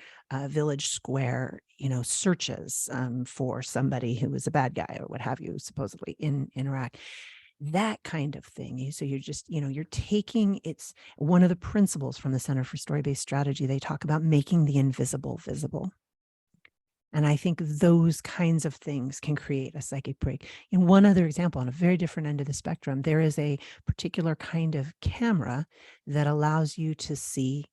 village square, searches for somebody who was a bad guy or what have you, supposedly in Iraq. That kind of thing. So you're just, you're taking, it's one of the principles from the Center for Story-Based Strategy. They talk about making the invisible visible. And I think those kinds of things can create a psychic break. In one other example, on a very different end of the spectrum, there is a particular kind of camera that allows you to see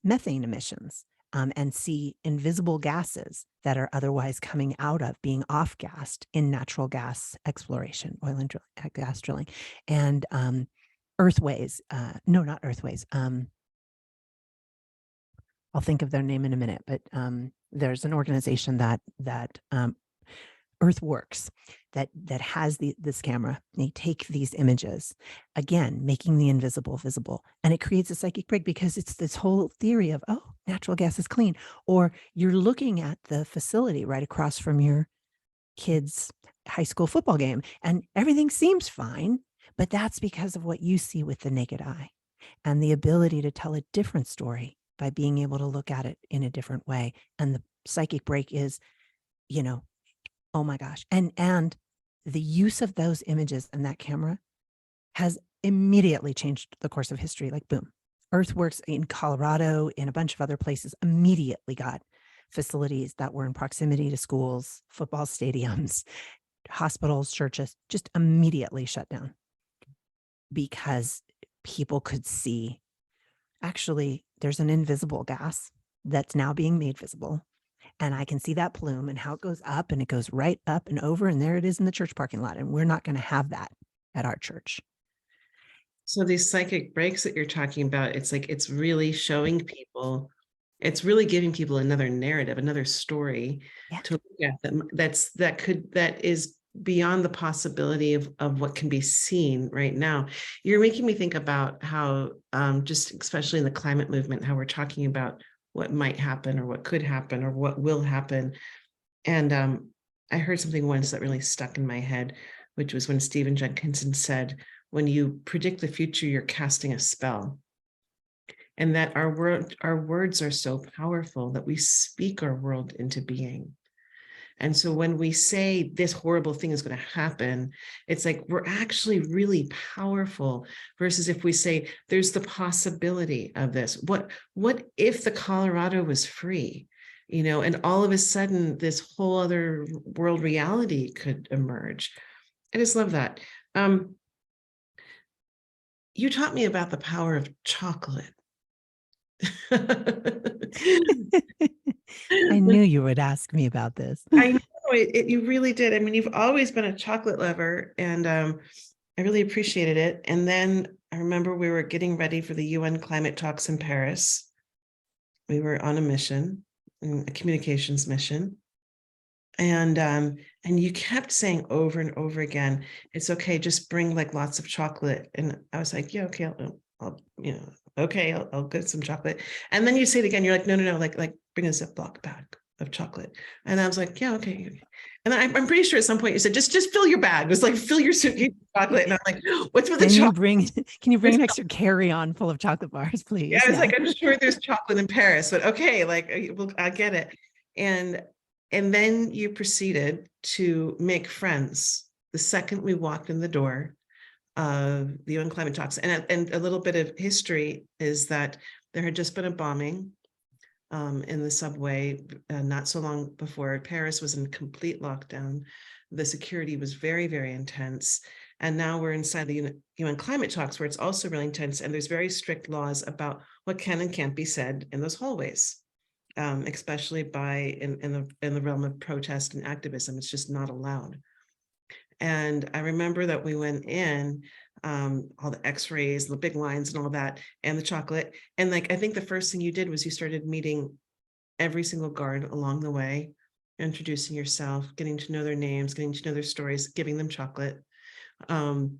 methane emissions. And see invisible gases that are otherwise coming out of being off-gassed in natural gas exploration, oil and gas drilling, and earthways. No, not earthways. I'll think of their name in a minute, but there's an organization that Earthworks that has this camera. They take these images, again, making the invisible visible, and it creates a psychic break because it's this whole theory of, oh, natural gas is clean, or you're looking at the facility right across from your kid's high school football game and everything seems fine, but that's because of what you see with the naked eye and the ability to tell a different story by being able to look at it in a different way. And the psychic break is, oh my gosh. And the use of those images and that camera has immediately changed the course of history. Like, boom, Earthworks in Colorado, in a bunch of other places, immediately got facilities that were in proximity to schools, football stadiums, hospitals, churches, just immediately shut down because people could see, actually, there's an invisible gas that's now being made visible. And I can see that plume and how it goes up and it goes right up and over. And there it is in the church parking lot. And we're not going to have that at our church. So these psychic breaks that you're talking about, it's like, it's really showing people, it's really giving people another narrative, another story to look at that is beyond the possibility of what can be seen right now. You're making me think about how, just especially in the climate movement, how we're talking about what might happen or what could happen or what will happen. And I heard something once that really stuck in my head, which was when Stephen Jenkinson said, when you predict the future, you're casting a spell. And that our words are so powerful that we speak our world into being. And so when we say this horrible thing is going to happen, it's like we're actually really powerful versus if we say there's the possibility of this. What if the Colorado was free, and all of a sudden this whole other world reality could emerge. I just love that. You taught me about the power of chocolate. I knew you would ask me about this. I know you really did. I mean, you've always been a chocolate lover, and I really appreciated it. And then I remember we were getting ready for the UN climate talks in Paris. We were on a mission, a communications mission. And you kept saying over and over again, it's okay, just bring like lots of chocolate. And I was like, yeah, okay, I'll get some chocolate. And then you say it again, you're like, no, like bring a Ziploc bag of chocolate. And I was like, yeah, okay. And I'm pretty sure at some point you said, just fill your bag. It was like, fill your suitcase with chocolate. And I'm like, what's with the chocolate? Can you bring an extra carry-on full of chocolate bars, please? Yeah, I was like, I'm sure there's chocolate in Paris, but okay, like, I get it. And then you proceeded to make friends the second we walked in the door of the UN climate talks. And a little bit of history is that there had just been a bombing in the subway not so long before. Paris was in complete lockdown. The security was very, very intense. And now we're inside the UN climate talks, where it's also really intense. And there's very strict laws about what can and can't be said in those hallways, especially in the realm of protest and activism. It's just not allowed. And I remember that we went in, all the x-rays, the big lines and all that, and the chocolate. And like, I think the first thing you did was you started meeting every single guard along the way, introducing yourself, getting to know their names, getting to know their stories, giving them chocolate. And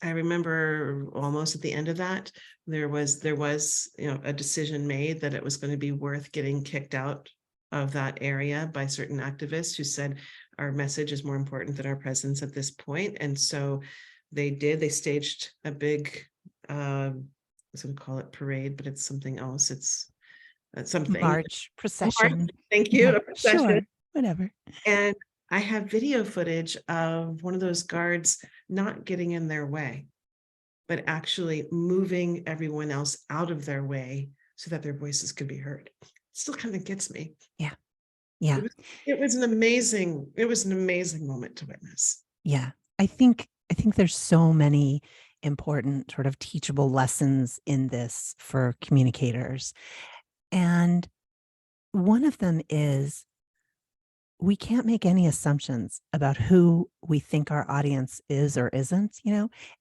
I remember almost at the end of that, there was a decision made that it was going to be worth getting kicked out of that area by certain activists who said our message is more important than our presence at this point. And so they staged a big, I was going to call it parade, but it's something else. It's something. March, procession. Thank you. Yeah, sure, whatever. And I have video footage of one of those guards not getting in their way, but actually moving everyone else out of their way so that their voices could be heard. It still kind of gets me. Yeah. Yeah. It was an amazing moment to witness. Yeah. I think there's so many important sort of teachable lessons in this for communicators. And one of them is we can't make any assumptions about who we think our audience is or isn't,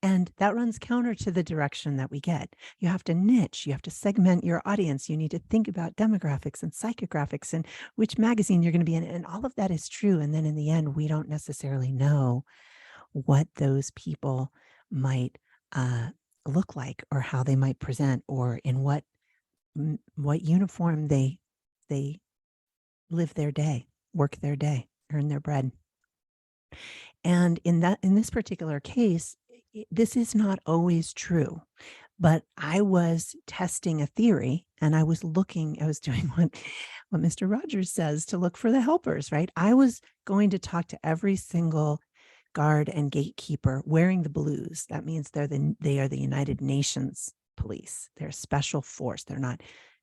and that runs counter to the direction that we get. You have to niche, you have to segment your audience. You need to think about demographics and psychographics and which magazine you're going to be in. And all of that is true. And then in the end, we don't necessarily know what those people might look like or how they might present or in what uniform they live their day, work their day, earn their bread. And in this particular case, this is not always true, but I was testing a theory and I was doing what Mr. Rogers says, to look for the helpers, right? I was going to talk to every single guard and gatekeeper wearing the blues. That means they are the United Nations police. They're a special force. They're not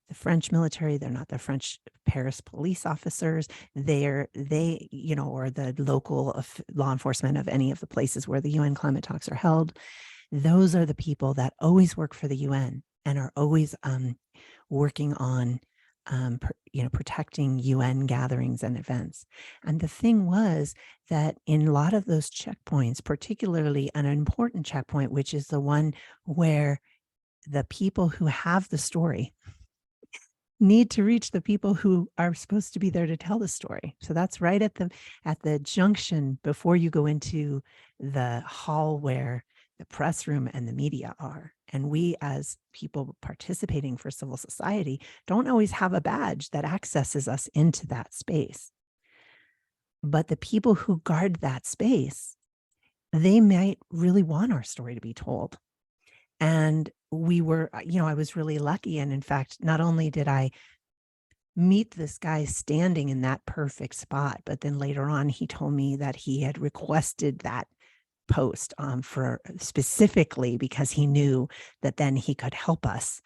the French military. They're not the French Paris police officers. Or the local law enforcement of any of the places where the UN climate talks are held. Those are the people that always work for the UN and are always working on protecting UN gatherings and events. And the thing was that in a lot of those checkpoints, particularly an important checkpoint, which is the one where the people who have the story need to reach the people who are supposed to be there to tell the story. So that's right at the junction before you go into the hall where the press room and the media are. And we, as people participating for civil society, don't always have a badge that accesses us into that space. But the people who guard that space, they might really want our story to be told. And we were, I was really lucky. And in fact, not only did I meet this guy standing in that perfect spot, but then later on, he told me that he had requested that post for specifically because he knew that then he could help us.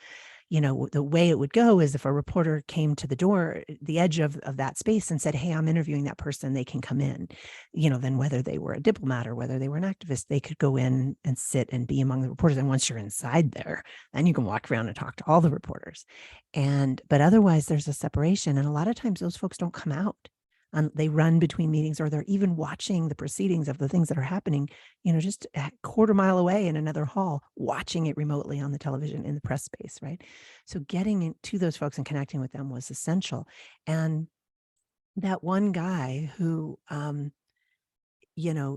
The way it would go is if a reporter came to the door, the edge of that space and said, hey, I'm interviewing that person, they can come in, then whether they were a diplomat or whether they were an activist, they could go in and sit and be among the reporters. And once you're inside there, then you can walk around and talk to all the reporters. But otherwise there's a separation. And a lot of times those folks don't come out. They run between meetings, or they're even watching the proceedings of the things that are happening, just a quarter mile away in another hall, watching it remotely on the television in the press space, right? So getting to those folks and connecting with them was essential. And that one guy who,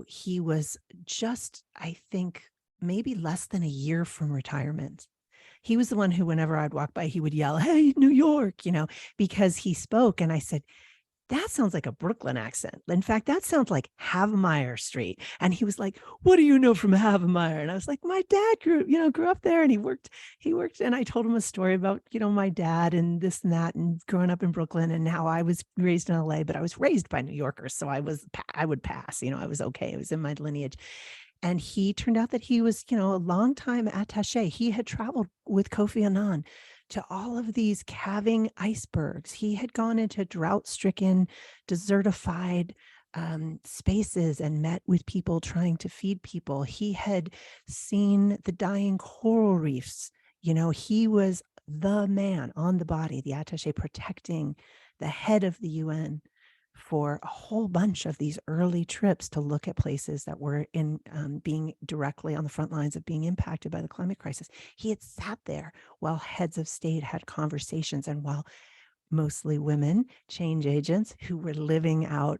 he was just, I think, maybe less than a year from retirement. He was the one who, whenever I'd walk by, he would yell, hey, New York, because he spoke. And I said, that sounds like a Brooklyn accent. In fact, that sounds like Havemeyer Street. And he was like, what do you know from Havemeyer? And I was like, my dad grew up there, and he worked. And I told him a story about, my dad and this and that, and growing up in Brooklyn, and how I was raised in LA, but I was raised by New Yorkers. So I would pass, I was okay. It was in my lineage. And he turned out that he was, a long time attaché. He had traveled with Kofi Annan to all of these calving icebergs. He had gone into drought-stricken, desertified spaces and met with people trying to feed people. He had seen the dying coral reefs. He was the man on the body, the attaché, protecting the head of the UN for a whole bunch of these early trips to look at places that were being directly on the front lines of being impacted by the climate crisis. He had sat there while heads of state had conversations, and while mostly women, change agents who were living out,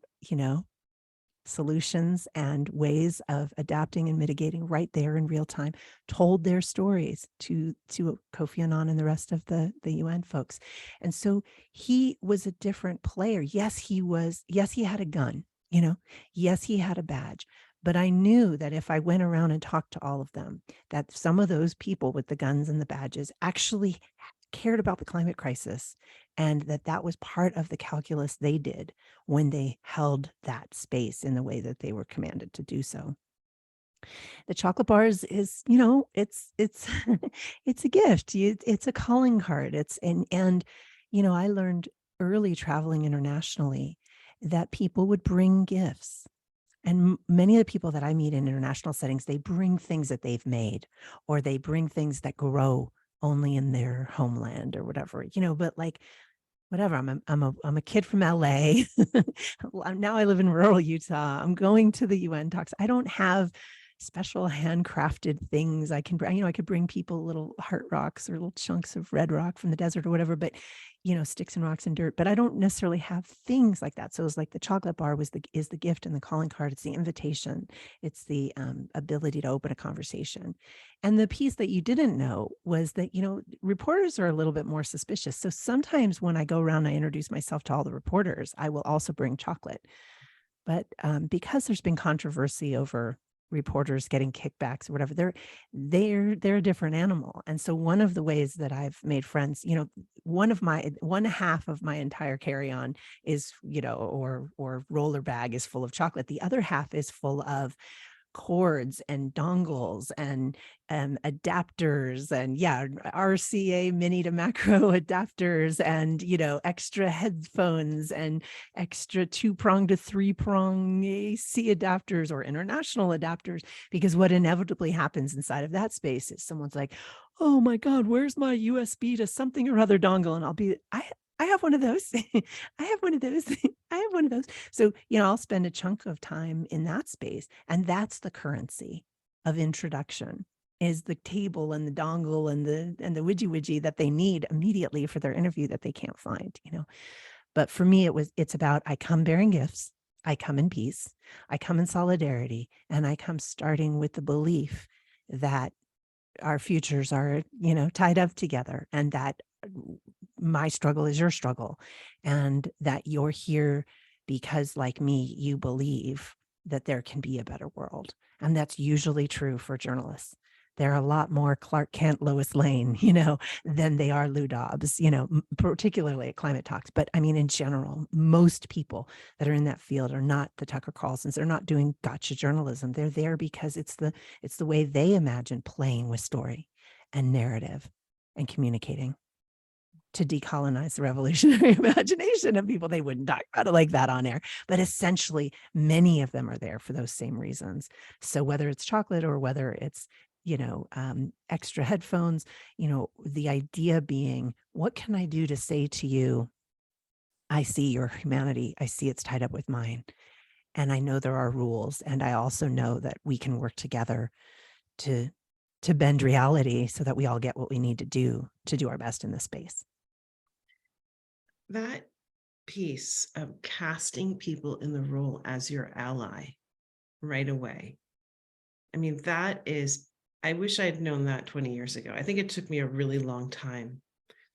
solutions and ways of adapting and mitigating right there in real time, told their stories to Kofi Annan and the rest of the UN folks. And so he was a different player. Yes, he had a gun, yes, he had a badge. But I knew that if I went around and talked to all of them, that some of those people with the guns and the badges actually cared about the climate crisis, and that was part of the calculus they did when they held that space in the way that they were commanded to do so. The chocolate bars is, it's it's a gift. It's a calling card. And I learned early traveling internationally that people would bring gifts. And many of the people that I meet in international settings, they bring things that they've made, or they bring things that grow only in their homeland or whatever, but like, whatever. I'm a kid from LA. Now I live in rural Utah. I'm going to the UN talks. I don't have special handcrafted things I can bring. I could bring people little heart rocks or little chunks of red rock from the desert or whatever, but sticks and rocks and dirt. But I don't necessarily have things like that. So it's like the chocolate bar is the gift and the calling card. It's the invitation. It's the ability to open a conversation. And the piece that you didn't know was that, reporters are a little bit more suspicious. So sometimes when I go around, I introduce myself to all the reporters, I will also bring chocolate. But because there's been controversy over reporters getting kickbacks or whatever, they're a different animal. And so one of the ways that I've made friends, one half of my entire carry-on is, or roller bag is full of chocolate. The other half is full of cords and dongles and adapters and RCA mini to macro adapters and extra headphones and extra 2-prong to 3-prong AC adapters or international adapters, because what inevitably happens inside of that space is someone's like, oh my God, where's my USB to something or other dongle? And I'll be, I have one of those. I have one of those. I have one of those. So, I'll spend a chunk of time in that space. And that's the currency of introduction, is the table and the dongle and the widgy that they need immediately for their interview that they can't find, But for me, it's about, I come bearing gifts. I come in peace. I come in solidarity. And I come starting with the belief that our futures are, tied up together, and that my struggle is your struggle, and that you're here because, like me, you believe that there can be a better world. And that's usually true for journalists. They're a lot more Clark Kent, Lois Lane, than they are Lou Dobbs, particularly at climate talks. But I mean, in general, most people that are in that field are not the Tucker Carlsons. They're not doing gotcha journalism. They're there because it's the way they imagine playing with story and narrative and communicating to decolonize the revolutionary imagination of people. They wouldn't talk about it like that on air, but essentially many of them are there for those same reasons. So whether it's chocolate or whether it's, extra headphones, the idea being, what can I do to say to you, I see your humanity. I see it's tied up with mine. And I know there are rules. And I also know that we can work together to bend reality so that we all get what we need to do our best in this space. That piece of casting people in the role as your ally right away. I mean, that is, I wish I had known that 20 years ago. I think it took me a really long time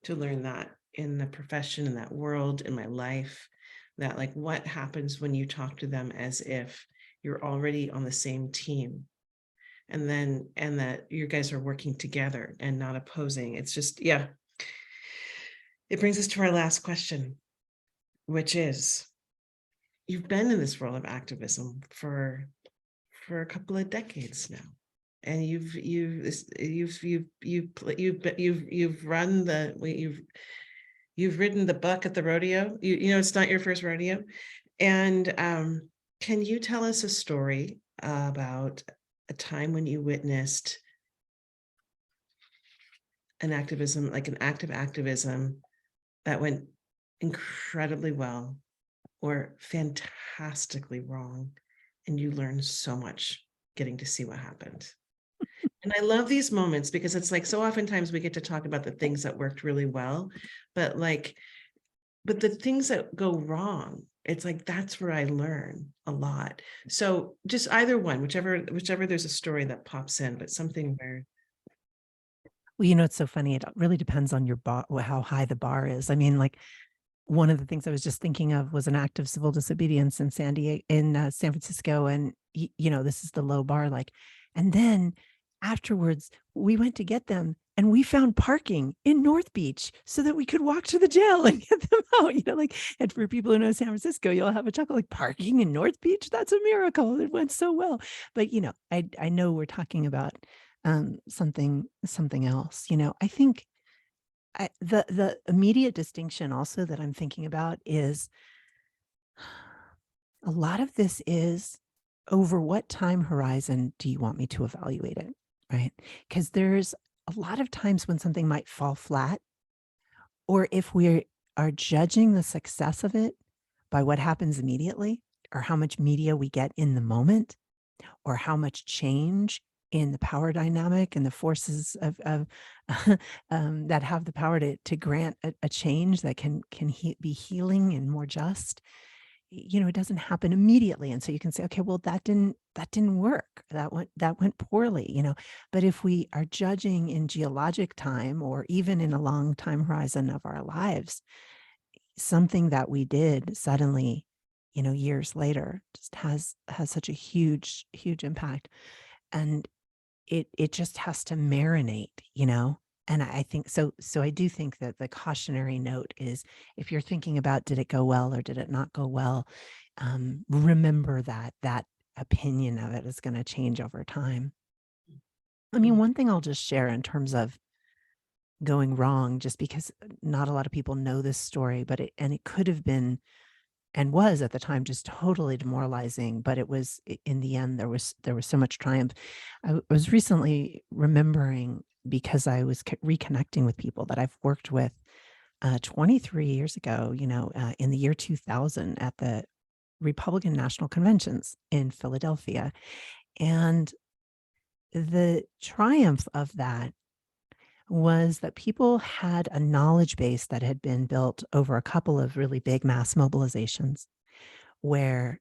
to learn that in the profession, in that world, in my life. that like what happens when you talk to them as if you're already on the same team, and that you guys are working together and not opposing. It's just, yeah. It brings us to our last question, which is, you've been in this world of activism for a couple of decades now, and you've run the you've ridden the buck at the rodeo. You know it's not your first rodeo, and can you tell us a story about a time when you witnessed an activism, like an act of activism that went incredibly well or fantastically wrong, and you learned so much getting to see what happened? And I love these moments because it's like so oftentimes we get to talk about the things that worked really well, but but the things that go wrong, it's like that's where I learn a lot. So just either one, whichever there's a story that pops in, but something where Well, it's so funny. It really depends on your bar, how high the bar is. I mean, like one of the things I was just thinking of was an act of civil disobedience in San Francisco, and this is the low bar. Like, and then afterwards, we went to get them, and we found parking in North Beach so that we could walk to the jail and get them out. Like, and for people who know San Francisco, you'll have a chuckle, like parking in North Beach. That's a miracle. It went so well. But I know we're talking about something else. I think the immediate distinction also that I'm thinking about is a lot of this is over what time horizon do you want me to evaluate it, right? Because there's a lot of times when something might fall flat, or if we are judging the success of it by what happens immediately, or how much media we get in the moment, or how much change in the power dynamic and the forces of that have the power to grant a change that can be healing and more just. It doesn't happen immediately, and so you can say, okay, well, that didn't work. That went poorly. But if we are judging in geologic time or even in a long time horizon of our lives, something that we did suddenly, years later, just has such a huge impact. And it just has to marinate. And I think so I do think that the cautionary note is, if you're thinking about, did it go well or did it not go well, remember that opinion of it is going to change over time. I mean, one thing I'll just share in terms of going wrong, just because not a lot of people know this story, but it could have been and was at the time just totally demoralizing, but it was, in the end, there was so much triumph. I was recently remembering, because I was reconnecting with people that I've worked with 23 years ago, in the year 2000 at the Republican National Conventions in Philadelphia. And the triumph of that was that people had a knowledge base that had been built over a couple of really big mass mobilizations where,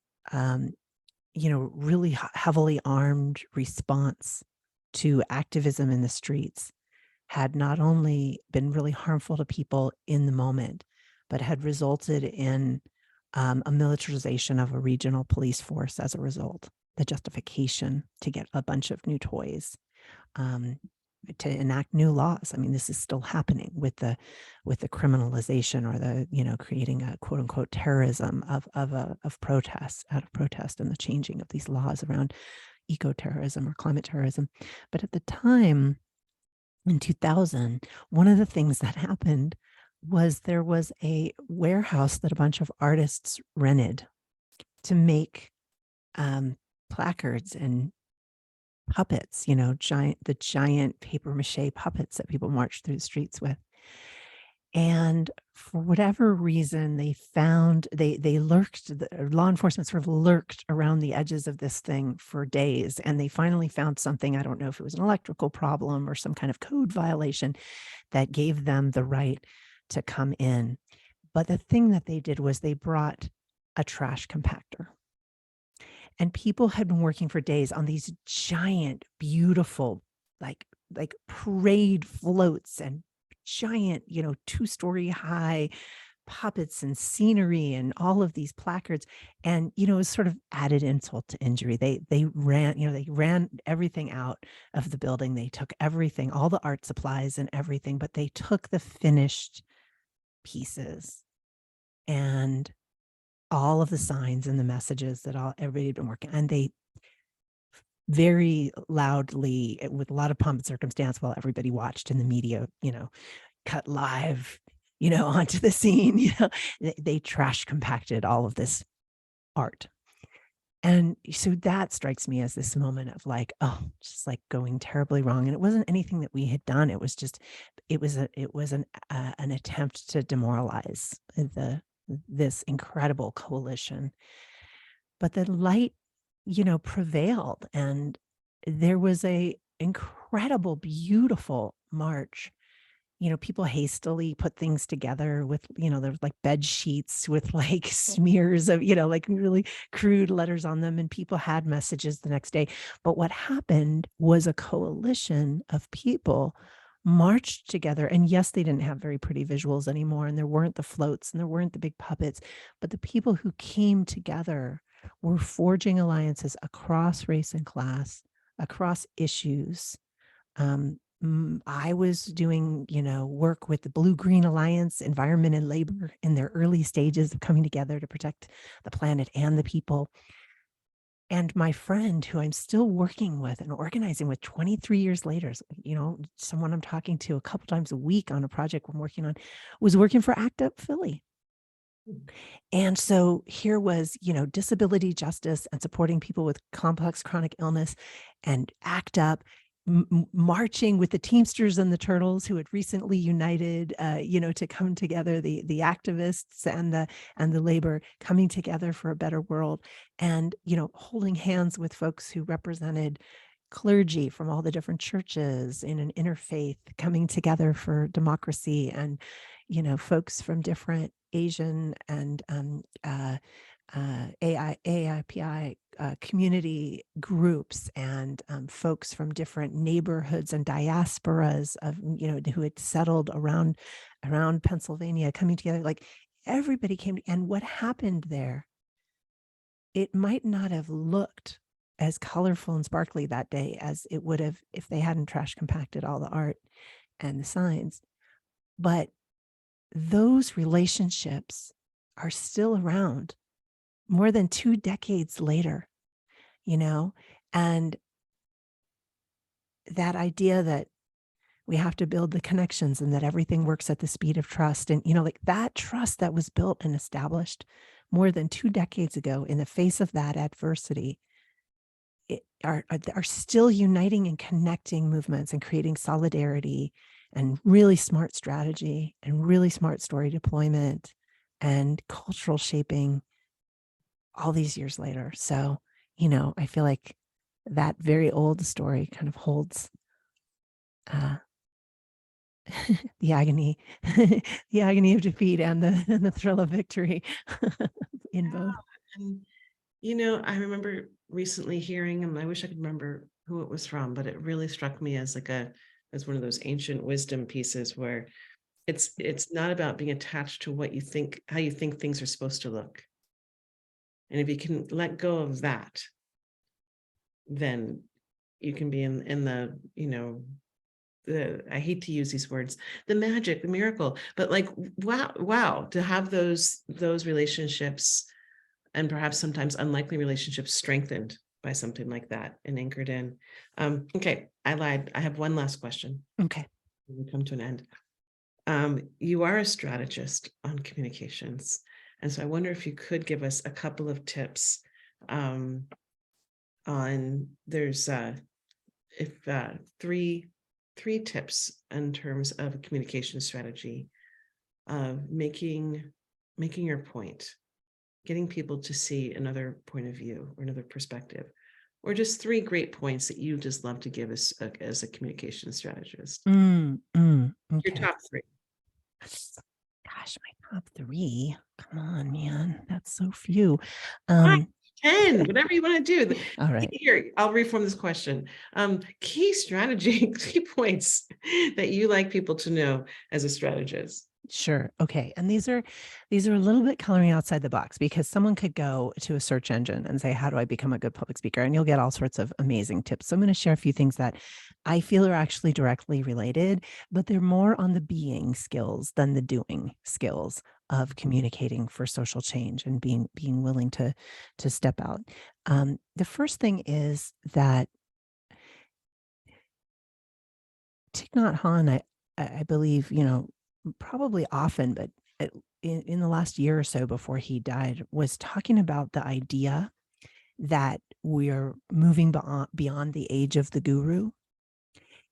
really heavily armed response to activism in the streets had not only been really harmful to people in the moment, but had resulted in a militarization of a regional police force as a result, the justification to get a bunch of new toys. To enact new laws. I mean, this is still happening with the criminalization or the creating a quote unquote terrorism of protests, out of protest, and the changing of these laws around eco-terrorism or climate terrorism. But at the time in 2000, one of the things that happened was there was a warehouse that a bunch of artists rented to make placards and puppets, the giant paper mache puppets that people march through the streets with. And for whatever reason, they lurked, law enforcement sort of lurked around the edges of this thing for days. And they finally found something. I don't know if it was an electrical problem or some kind of code violation that gave them the right to come in. But the thing that they did was they brought a trash compactor. And people had been working for days on these giant, beautiful, like parade floats and giant, 2-story high puppets and scenery and all of these placards. And, it was sort of added insult to injury. They ran, they ran everything out of the building. They took everything, all the art supplies and everything, but they took the finished pieces and all of the signs and the messages that everybody had been working, and they very loudly, with a lot of pomp and circumstance, while everybody watched in the media, cut live, onto the scene, they trash compacted all of this art. And so that strikes me as this moment of like, oh, just like going terribly wrong. And it wasn't anything that we had done. It was just, it was an attempt to demoralize this incredible coalition. But the light, prevailed, and there was a incredible, beautiful march. People hastily put things together with, there was like bed sheets with like smears of, like really crude letters on them, and people had messages the next day. But what happened was a coalition of people marched together. And yes, they didn't have very pretty visuals anymore, and there weren't the floats and there weren't the big puppets, but the people who came together were forging alliances across race and class, across issues. I was doing, work with the Blue-Green Alliance, Environment and Labor, in their early stages of coming together to protect the planet and the people. And my friend, who I'm still working with and organizing with 23 years later, someone I'm talking to a couple times a week on a project we're working on, was working for ACT UP Philly. And so here was, disability justice and supporting people with complex chronic illness, and ACT UP marching with the Teamsters and the Turtles, who had recently united, to come together, the activists and the labor coming together for a better world, and, holding hands with folks who represented clergy from all the different churches in an interfaith coming together for democracy, and, folks from different Asian and AIPI community groups, and folks from different neighborhoods and diasporas of, who had settled around Pennsylvania, coming together. Like, everybody came. And what happened there, it might not have looked as colorful and sparkly that day as it would have if they hadn't trash compacted all the art and the signs. But those relationships are still around more than 2 decades later, and that idea that we have to build the connections and that everything works at the speed of trust. And, like that trust that was built and established more than 2 decades ago in the face of that adversity, are still uniting and connecting movements and creating solidarity and really smart strategy and really smart story deployment and cultural shaping all these years later. So, I feel like that very old story kind of holds the agony, the agony of defeat and the thrill of victory in both. And, I remember recently hearing, and I wish I could remember who it was from, but it really struck me as as one of those ancient wisdom pieces where it's not about being attached to what you think, how you think things are supposed to look. And if you can let go of that, then you can be in the, I hate to use these words, the magic, the miracle, but like, wow, to have those relationships, and perhaps sometimes unlikely relationships, strengthened by something like that and anchored in. Okay, I lied. I have one last question. Okay. We come to an end. You are a strategist on communications. And so I wonder if you could give us a couple of tips on, there's three tips in terms of a communication strategy, making your point, getting people to see another point of view or another perspective, or just 3 great points that you just love to give us as a communication strategist. Okay. Your top 3. Gosh, my top 3. Come on, man. That's so few. 5, 10, whatever you want to do. All right. Here, I'll reform this question. Key strategy, key points that you like people to know as a strategist. Sure. Okay. And these are a little bit coloring outside the box, because someone could go to a search engine and say, how do I become a good public speaker? And you'll get all sorts of amazing tips. So I'm going to share a few things that I feel are actually directly related, but they're more on the being skills than the doing skills of communicating for social change and being willing to step out. The first thing is that Thich Nhat Hanh, I believe, probably often, but in the last year or so before he died, was talking about the idea that we're moving beyond the age of the guru,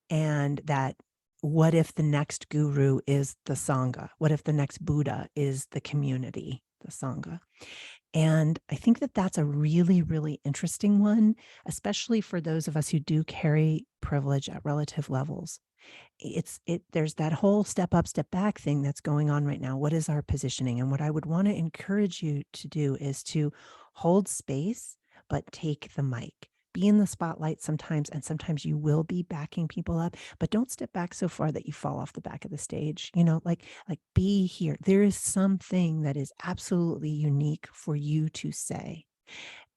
and that what if the next guru is the Sangha? What if the next Buddha is the community, the Sangha? And I think that that's a really, really interesting one, especially for those of us who do carry privilege at relative levels. There's that whole step up, step back thing that's going on right now. What is our positioning? And what I would want to encourage you to do is to hold space, but take the mic. Be in the spotlight sometimes, and sometimes you will be backing people up, but don't step back so far that you fall off the back of the stage. Like be here. There is something that is absolutely unique for you to say.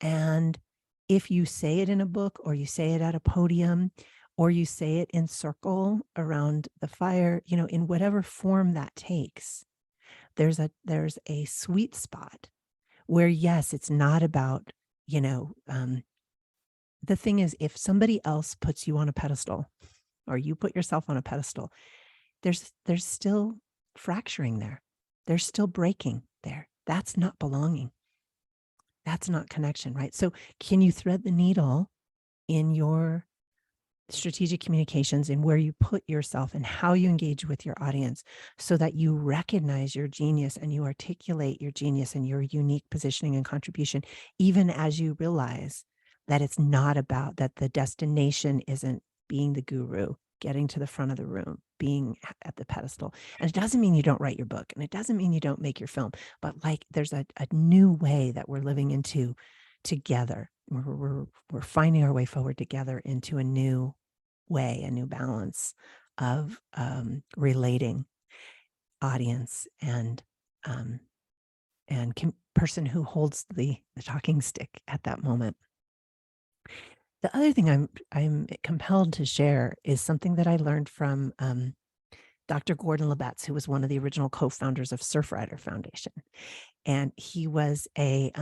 And if you say it in a book, or you say it at a podium, or you say it in circle around the fire, in whatever form that takes, there's a sweet spot where, yes, it's not about, the thing is, if somebody else puts you on a pedestal, or you put yourself on a pedestal, there's still fracturing there. There's still breaking there. That's not belonging. That's not connection, right? So can you thread the needle in your strategic communications, and where you put yourself and how you engage with your audience, so that you recognize your genius and you articulate your genius and your unique positioning and contribution, even as you realize that it's not about that the destination isn't being the guru, getting to the front of the room, being at the pedestal. And it doesn't mean you don't write your book, and it doesn't mean you don't make your film, but like there's a new way that we're living into together. We're finding our way forward together into a new way, a new balance of relating audience and person who holds the talking stick at that moment. The other thing I'm compelled to share is something that I learned from Dr. Gordon Lebetz, who was one of the original co-founders of Surfrider Foundation, and he was a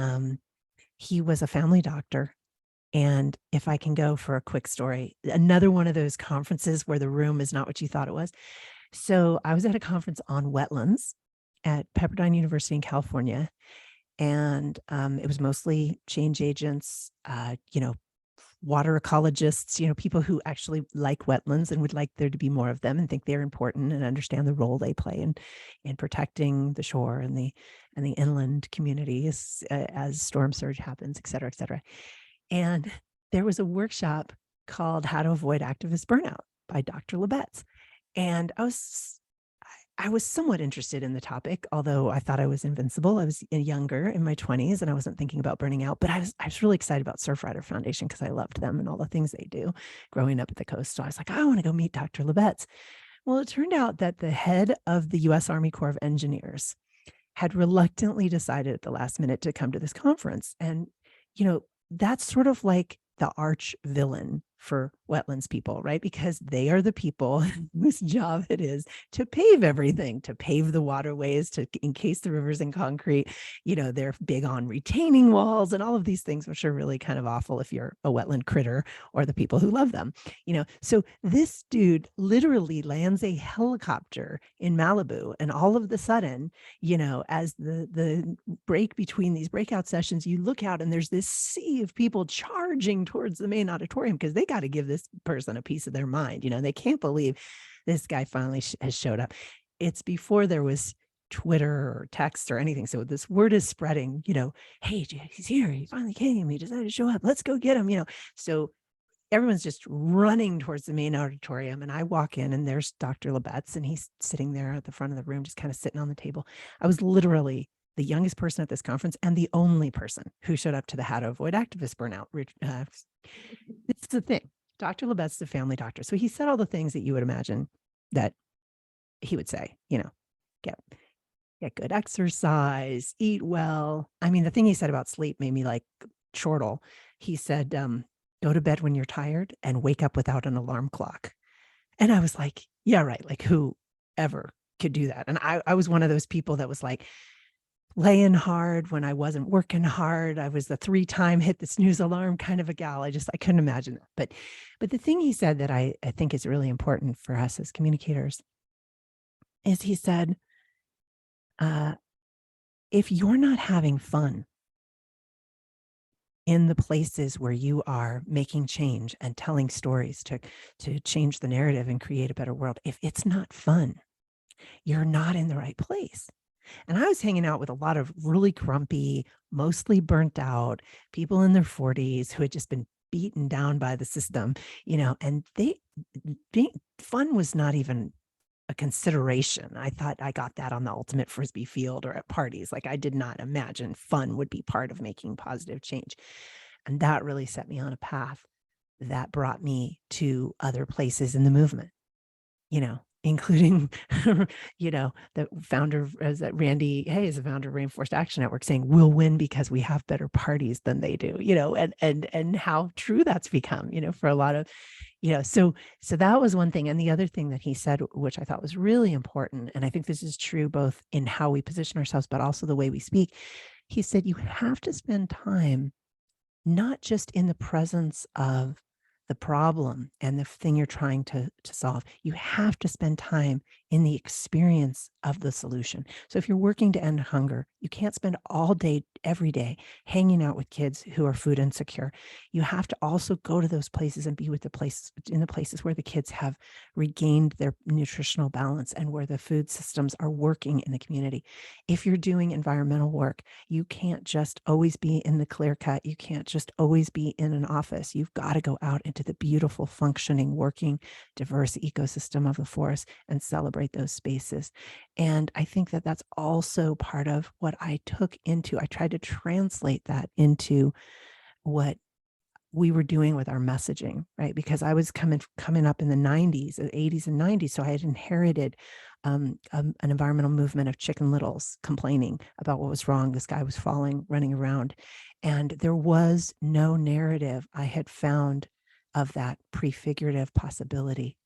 family doctor. And if I can go for a quick story, another one of those conferences where the room is not what you thought it was. So I was at a conference on wetlands at Pepperdine University in California. And it was mostly change agents, water ecologists, people who actually like wetlands and would like there to be more of them and think they're important and understand the role they play in protecting the shore and the inland communities as storm surge happens, et cetera, et cetera. And there was a workshop called How to Avoid Activist Burnout by Dr. Lebetz. And I was somewhat interested in the topic, although I thought I was invincible. I was younger, in my 20s, and I wasn't thinking about burning out. But I was really excited about Surfrider Foundation because I loved them and all the things they do growing up at the coast. So I was like, I want to go meet Dr. Lebetz. Well, it turned out that the head of the U.S. Army Corps of Engineers had reluctantly decided at the last minute to come to this conference. And, that's sort of like the arch villain for wetlands people, right? Because they are the people whose job it is to pave everything, to pave the waterways, to encase the rivers in concrete. They're big on retaining walls and all of these things, which are really kind of awful if you're a wetland critter or the people who love them. So this dude literally lands a helicopter in Malibu, and all of the sudden, as the break between these breakout sessions, you look out and there's this sea of people charging towards the main auditorium because they got to give this person a piece of their mind. They can't believe this guy finally has showed up. It's before there was Twitter or text or anything. So this word is spreading, hey, he's here. He finally came. He decided to show up. Let's go get him, So everyone's just running towards the main auditorium. And I walk in and there's Dr. Lebetz, and he's sitting there at the front of the room, just kind of sitting on the table. I was literally the youngest person at this conference and the only person who showed up to the How to Avoid Activist Burnout. It's the thing. Dr. Lebetz is a family doctor. So he said all the things that you would imagine that he would say, get good exercise, eat well. I mean, the thing he said about sleep made me like chortle. He said, go to bed when you're tired and wake up without an alarm clock. And I was like, yeah, right. Like who ever could do that? And I was one of those people that was like laying hard when I wasn't working hard. I was the 3-time hit the snooze alarm kind of a gal. I couldn't imagine that. But the thing he said that I think is really important for us as communicators is he said, uh, if you're not having fun in the places where you are making change and telling stories to change the narrative and create a better world, if it's not fun, you're not in the right place. And I was hanging out with a lot of really grumpy, mostly burnt out people in their 40s who had just been beaten down by the system, and fun was not even a consideration. I thought I got that on the ultimate frisbee field or at parties. Like I did not imagine fun would be part of making positive change. And that really set me on a path that brought me to other places in the movement, including, the founder, is that Randy Hayes, the founder of Rainforest Action Network, saying we'll win because we have better parties than they do, and how true that's become, for a lot of, so that was one thing. And the other thing that he said, which I thought was really important, and I think this is true both in how we position ourselves, but also the way we speak. He said, you have to spend time not just in the presence of the problem and the thing you're trying to solve. You have to spend time in the experience of the solution. So if you're working to end hunger, you can't spend all day, every day, hanging out with kids who are food insecure. You have to also go to those places and be with the places where the kids have regained their nutritional balance and where the food systems are working in the community. If you're doing environmental work, you can't just always be in the clear cut. You can't just always be in an office. You've got to go out into the beautiful, functioning, working, diverse ecosystem of the forest and celebrate those spaces. And I think that that's also part of what I tried to translate that into what we were doing with our messaging, right? Because I was coming up in the 90s, 80s and 90s. So I had inherited an environmental movement of chicken littles complaining about what was wrong. This guy was falling, running around. And there was no narrative I had found of that prefigurative possibility,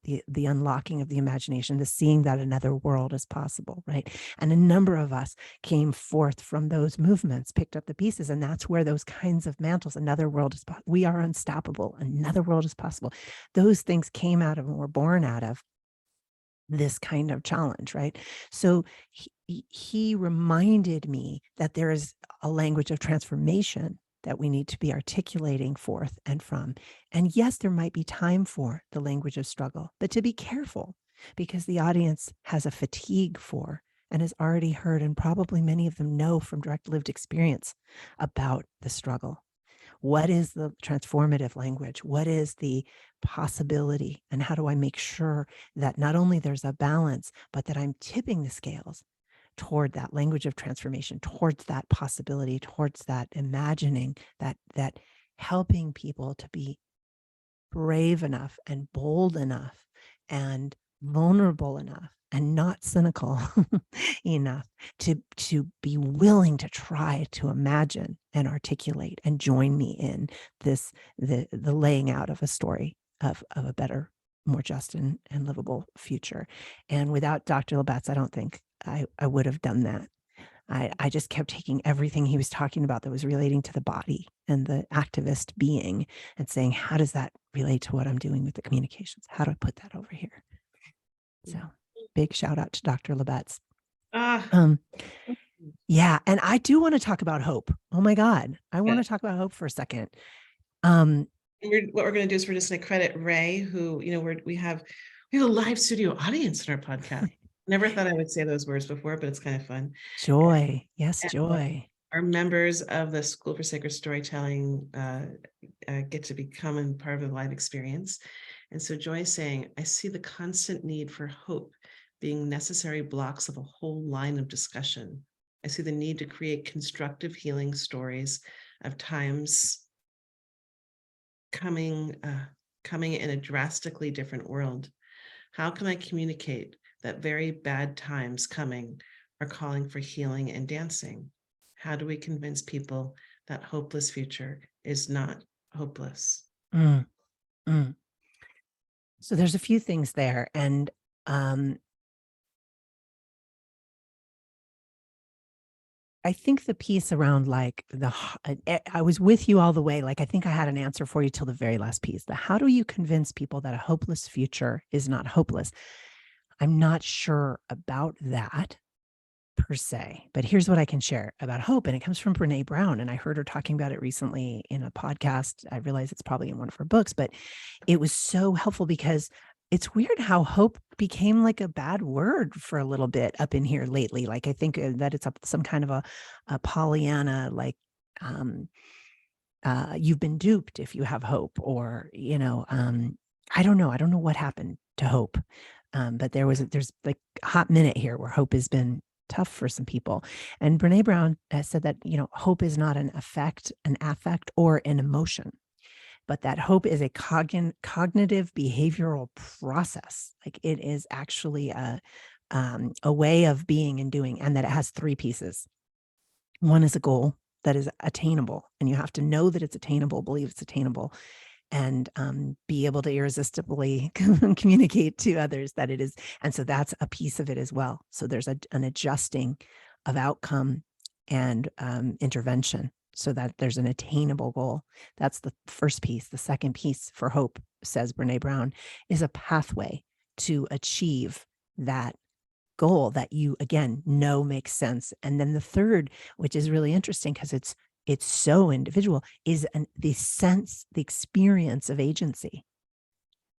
the unlocking of the imagination, the seeing that another world is possible, right? And a number of us came forth from those movements, picked up the pieces, and that's where those kinds of mantles, another world is, we are unstoppable, another world is possible. Those things came out of and were born out of this kind of challenge, right? So he reminded me that there is a language of transformation that we need to be articulating forth and from. And yes, there might be time for the language of struggle, but to be careful because the audience has a fatigue for and has already heard, and probably many of them know from direct lived experience about the struggle. What is the transformative language? What is the possibility? And how do I make sure that not only there's a balance, but that I'm tipping the scales toward that language of transformation, towards that possibility, towards that imagining, that helping people to be brave enough and bold enough and vulnerable enough and not cynical enough to be willing to try to imagine and articulate and join me in the laying out of a story of a better, more just and livable future. And without Dr. Labatz, I don't think I would have done that. I just kept taking everything he was talking about that was relating to the body and the activist being and saying, how does that relate to what I'm doing with the communications? How do I put that over here? So big shout out to Dr. Labatz. Yeah. And I do want to talk about hope. Oh my God. I want to talk about hope for a second. What we're going to do is we're just going to credit Ray, who, we have a live studio audience in our podcast. Never thought I would say those words before, but it's kind of fun. Joy. Yes, joy. Our members of the School for Sacred Storytelling get to become a part of the live experience. And so Joy is saying, I see the constant need for hope being necessary blocks of a whole line of discussion. I see the need to create constructive healing stories of times coming in a drastically different world. How can I communicate that very bad times coming are calling for healing and dancing. How do we convince people that hopeless future is not hopeless? Mm, mm. So there's a few things there. And I think the piece around like I was with you all the way. Like, I think I had an answer for you till the very last piece. The how do you convince people that a hopeless future is not hopeless? I'm not sure about that per se, but here's what I can share about hope. And it comes from Brene Brown. And I heard her talking about it recently in a podcast. I realize it's probably in one of her books, but it was so helpful because it's weird how hope became like a bad word for a little bit up in here lately. Like, I think that it's some kind of a Pollyanna, like, um, you've been duped if you have hope, or, I don't know. I don't know what happened to hope. But there's like a hot minute here where hope has been tough for some people. And Brene Brown has said that, hope is not an affect, or an emotion, but that hope is a cognitive behavioral process. Like, it is actually a way of being and doing, and that it has three pieces. One is a goal that is attainable, and you have to know that it's attainable, believe it's attainable, and be able to irresistibly communicate to others that it is. And so that's a piece of it as well. So there's an adjusting of outcome and intervention so that there's an attainable goal. That's the first piece. The second piece for hope, says Brene Brown, is a pathway to achieve that goal that you, again, know makes sense. And then the third, which is really interesting because it's so individual, is the sense, the experience of agency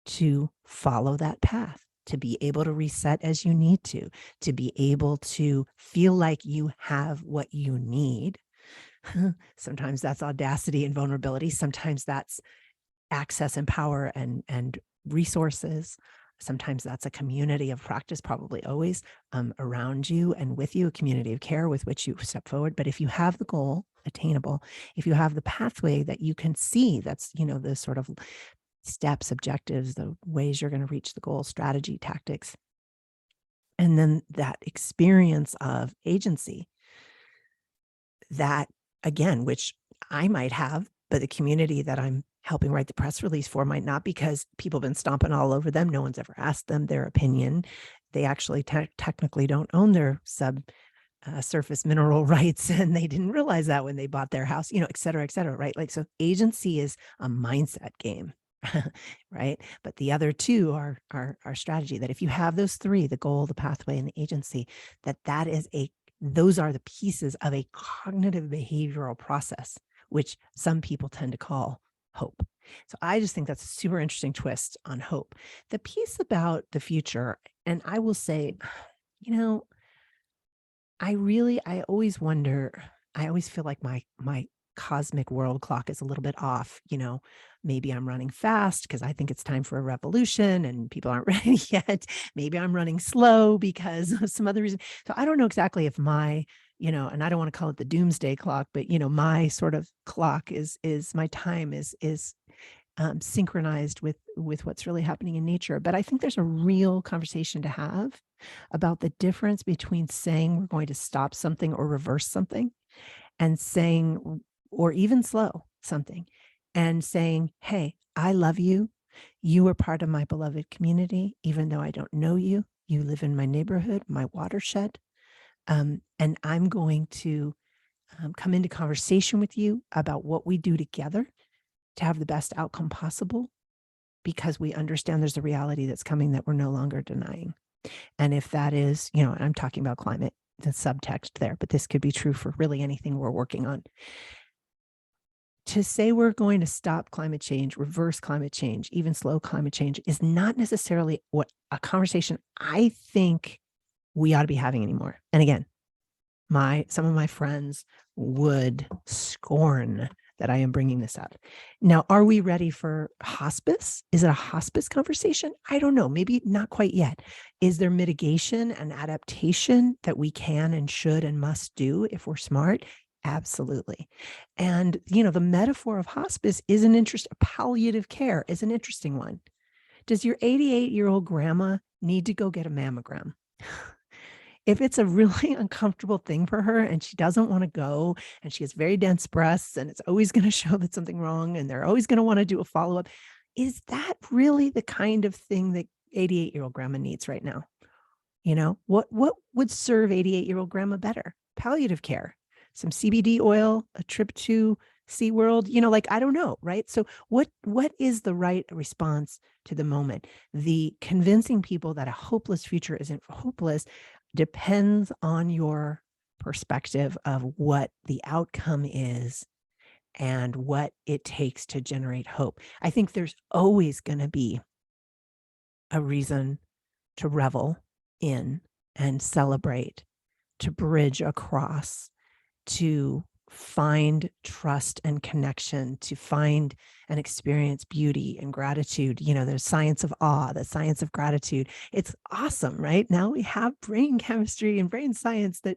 to follow that path, to be able to reset as you need to be able to feel like you have what you need. Sometimes that's audacity and vulnerability. Sometimes that's access and power and resources. Sometimes that's a community of practice, probably always around you and with you, a community of care with which you step forward. But if you have the goal attainable, if you have the pathway that you can see, that's, the sort of steps, objectives, the ways you're going to reach the goal, strategy, tactics, and then that experience of agency, that, again, which I might have, but the community that I'm helping write the press release for might not, because people have been stomping all over them. No one's ever asked them their opinion. They actually technically don't own their surface mineral rights, and they didn't realize that when they bought their house, et cetera, right? Like, so agency is a mindset game, right? But the other two are strategy. That if you have those three, the goal, the pathway, and the agency, those are the pieces of a cognitive behavioral process, which some people tend to call hope. So I just think that's a super interesting twist on hope. The piece about the future, and I will say, I always wonder, I always feel like my cosmic world clock is a little bit off. Maybe I'm running fast because I think it's time for a revolution and people aren't ready yet. Maybe I'm running slow because of some other reason. So I don't know exactly if my, and I don't want to call it the doomsday clock, but my sort of clock is my time is synchronized with what's really happening in nature. But I think there's a real conversation to have about the difference between saying we're going to stop something or reverse something, and saying, or even slow something, and saying, hey, I love you. You are part of my beloved community, even though I don't know you. You live in my neighborhood, my watershed. And I'm going to come into conversation with you about what we do together to have the best outcome possible, because we understand there's a reality that's coming that we're no longer denying. And if that is, and I'm talking about climate, the subtext there, but this could be true for really anything we're working on. To say we're going to stop climate change, reverse climate change, even slow climate change, is not necessarily what a conversation I think we ought to be having anymore. And again, some of my friends would scorn that I am bringing this up. Now, are we ready for hospice? Is it a hospice conversation? I don't know. Maybe not quite yet. Is there mitigation and adaptation that we can and should and must do if we're smart? Absolutely. And, the metaphor of hospice is palliative care is an interesting one. Does your 88-year-old grandma need to go get a mammogram? If it's a really uncomfortable thing for her and she doesn't want to go and she has very dense breasts and it's always going to show that something wrong and they're always going to want to do a follow-up, is that really the kind of thing that 88-year-old grandma needs right now? You know, what would serve 88-year-old grandma better? Palliative care, some CBD oil, a trip to SeaWorld, you know, like, I don't know, right? So what is the right response to the moment? The convincing people that a hopeless future isn't hopeless depends on your perspective of what the outcome is and what it takes to generate hope. I think there's always going to be a reason to revel in and celebrate, to bridge across, to find trust and connection, to find and experience beauty and gratitude. You know, there's science of awe, the science of gratitude. It's awesome, right? Now we have brain chemistry and brain science that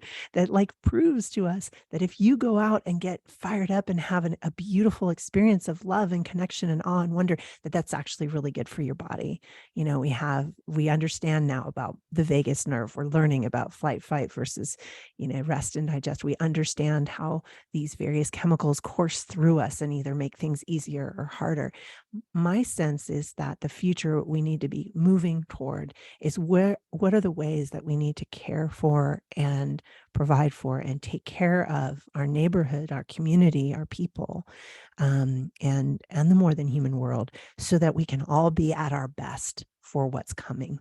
like proves to us that if you go out and get fired up and have a beautiful experience of love and connection and awe and wonder, that that's actually really good for your body. You know, we understand now about the vagus nerve. We're learning about flight, fight versus, you know, rest and digest. We understand how these various chemicals course through us and either make things easier or harder. My sense is that the future we need to be moving toward is what are the ways that we need to care for and provide for and take care of our neighborhood, our community, our people, and the more than human world, so that we can all be at our best for what's coming.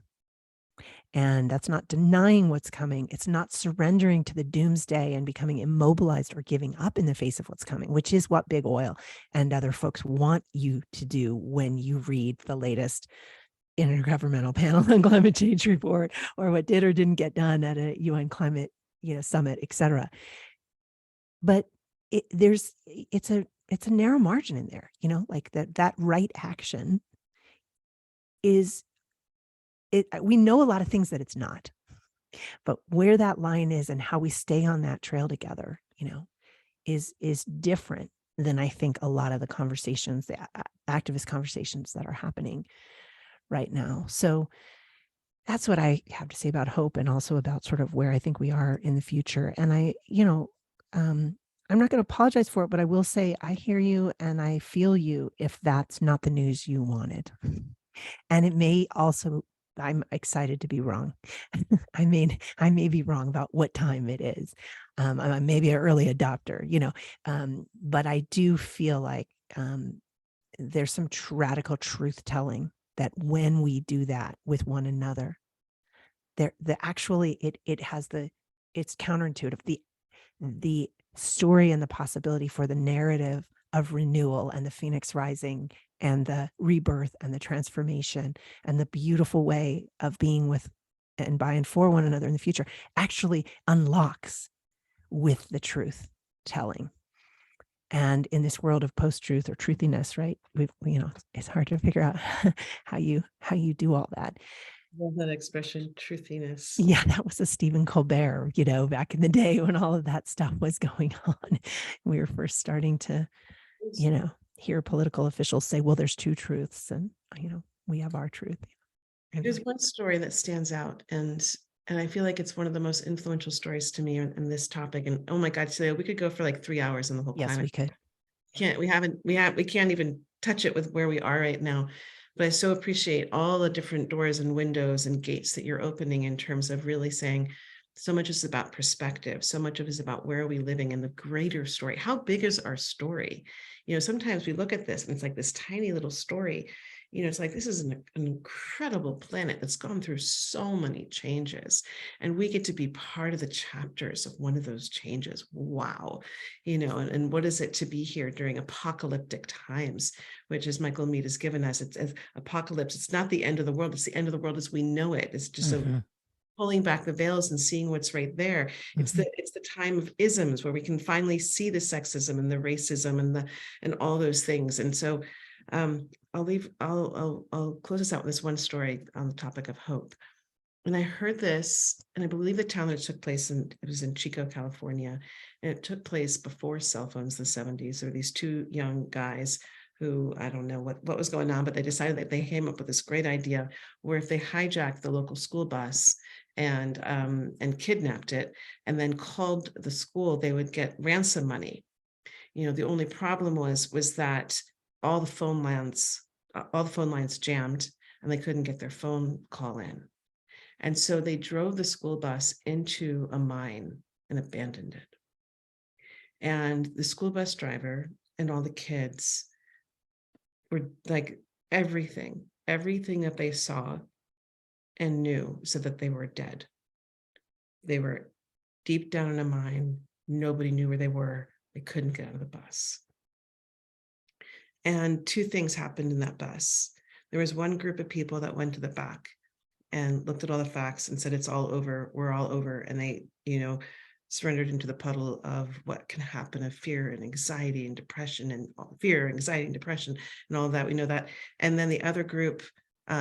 And that's not denying what's coming. It's not surrendering to the doomsday and becoming immobilized or giving up in the face of what's coming, which is what big oil and other folks want you to do when you read the latest Intergovernmental Panel on Climate Change report, or what did or didn't get done at a UN climate, you know, summit, et cetera. But it's a narrow margin in there, you know, like that right action is we know a lot of things that it's not, but where that line is and how we stay on that trail together, you know, is different than I think a lot of the conversations, the activist conversations that are happening right now. So that's what I have to say about hope, and also about sort of where I think we are in the future. And I'm not going to apologize for it, but I will say I hear you and I feel you if that's not the news you wanted. And it may also, I'm excited to be wrong. I mean, I may be wrong about what time it is. I may be an early adopter, you know, but I do feel like there's some radical truth telling that when we do that with one another, it's counterintuitive. The story and the possibility for the narrative of renewal and the phoenix rising and the rebirth and the transformation and the beautiful way of being with and by and for one another in the future actually unlocks with the truth telling. And in this world of post-truth or truthiness, right, it's hard to figure out how you do all that. Love that expression, truthiness. Yeah, that was a Stephen Colbert, you know, back in the day when all of that stuff was going on. We were first starting to, you know, hear political officials say, well, there's two truths, and, you know, we have our truth. There's one story that stands out, and I feel like it's one of the most influential stories to me in this topic. And oh my God, Celia, we could go for like 3 hours on the whole Yes, climate. we could. We can't even touch it with where we are right now. But I so appreciate all the different doors and windows and gates that you're opening in terms of really saying so much is about perspective. So much of it is about where are we living in the greater story. How big is our story? You know, sometimes we look at this and it's like this tiny little story. You know, it's like this is an incredible planet that's gone through so many changes, and we get to be part of the chapters of one of those changes. Wow. You know, and what is it to be here during apocalyptic times, which as Michael Mead has given us, it's as apocalypse. It's not the end of the world. It's the end of the world as we know it. It's just a pulling back the veils and seeing what's right there. It's the time of isms where we can finally see the sexism and the racism and all those things. And so I'll close us out with this one story on the topic of hope. And I heard this, and I believe the town that it took place in, it was in Chico, California, and it took place before cell phones, the 70s. There were these two young guys who, I don't know what was going on, but they decided that they came up with this great idea where if they hijacked the local school bus and kidnapped it and then called the school, they would get ransom money. The only problem was that all the phone lines jammed and they couldn't get their phone call in. And so they drove the school bus into a mine and abandoned it. And the school bus driver and all the kids were like, everything that they saw and knew said that they were dead. They were deep down in a mine. Nobody knew where they were. They couldn't get out of the bus. And two things happened in that bus. There was one group of people that went to the back and looked at all the facts and said, it's all over, we're all over. And they, surrendered into the puddle of what can happen of fear and anxiety and depression and fear, anxiety and depression and all of that. We know that. And then the other group,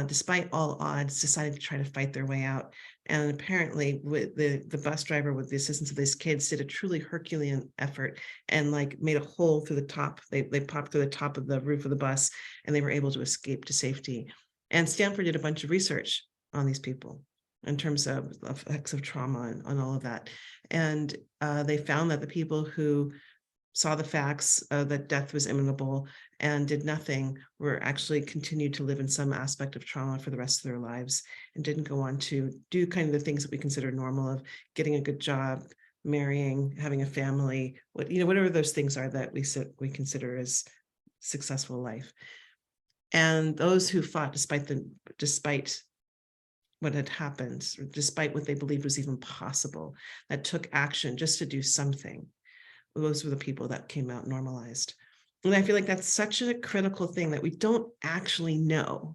despite all odds, decided to try to fight their way out. And apparently with the bus driver, with the assistance of these kids, did a truly Herculean effort and made a hole through the top. They popped through the top of the roof of the bus and they were able to escape to safety. And Stanford did a bunch of research on these people in terms of effects of trauma and on all of that. And they found that the people who saw the facts that death was imminent and did nothing were actually continued to live in some aspect of trauma for the rest of their lives and didn't go on to do kind of the things that we consider normal of getting a good job, marrying, having a family, whatever those things are that we consider as successful life. And those who fought despite what had happened, despite what they believed was even possible, that took action just to do something, those were the people that came out normalized. And I feel like that's such a critical thing that we don't actually know.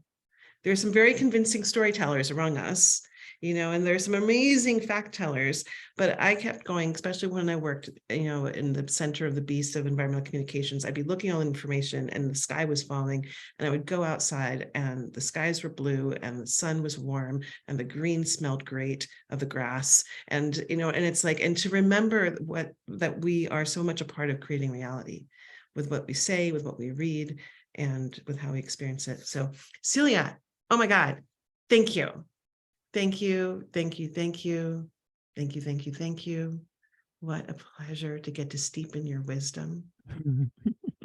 There's some very convincing storytellers among us, and there's some amazing fact tellers, but I kept going, especially when I worked, in the center of the beast of environmental communications. I'd be looking at all the information and the sky was falling and I would go outside and the skies were blue and the sun was warm and the green smelled great of the grass. And, and it's like, and to remember that we are so much a part of creating reality with what we say, with what we read, and with how we experience it. So Celia, oh my God, thank you. Thank you, thank you, thank you, thank you, thank you, thank you. What a pleasure to get to steep in your wisdom.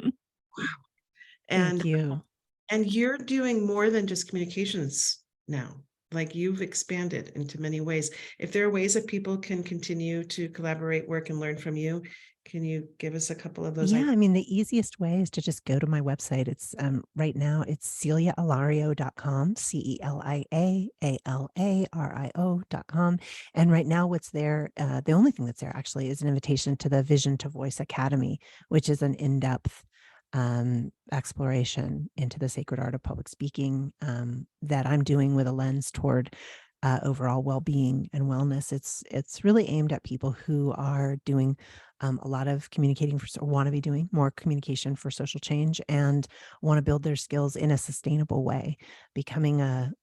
Wow. Thank you. And you're doing more than just communications now. Like you've expanded into many ways. If there are ways that people can continue to collaborate, work, and learn from you, can you give us a couple of those? Yeah, I mean, the easiest way is to just go to my website. It's right now it's celiaalario.com, CeliaAlario.com. And right now what's there, the only thing that's there actually is an invitation to the Vision to Voice Academy, which is an in-depth exploration into the sacred art of public speaking that I'm doing with a lens toward overall well-being and wellness. It's really aimed at people who are doing a lot of communicating or want to be doing more communication for social change and want to build their skills in a sustainable way. Becoming a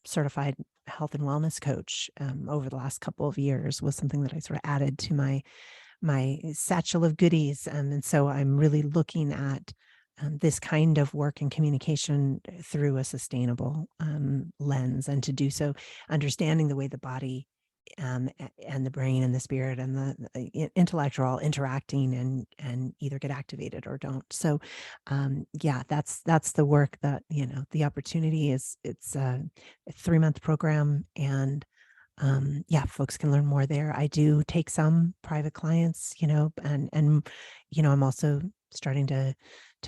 certified health and wellness coach over the last couple of years was something that I sort of added to my satchel of goodies. And so I'm really looking at this kind of work and communication through a sustainable lens, and to do so, understanding the way the body and the brain and the spirit and the intellect are all interacting and either get activated or don't. So yeah, that's the work that, the opportunity is. It's a 3-month program, and yeah, folks can learn more there. I do take some private clients, and I'm also starting to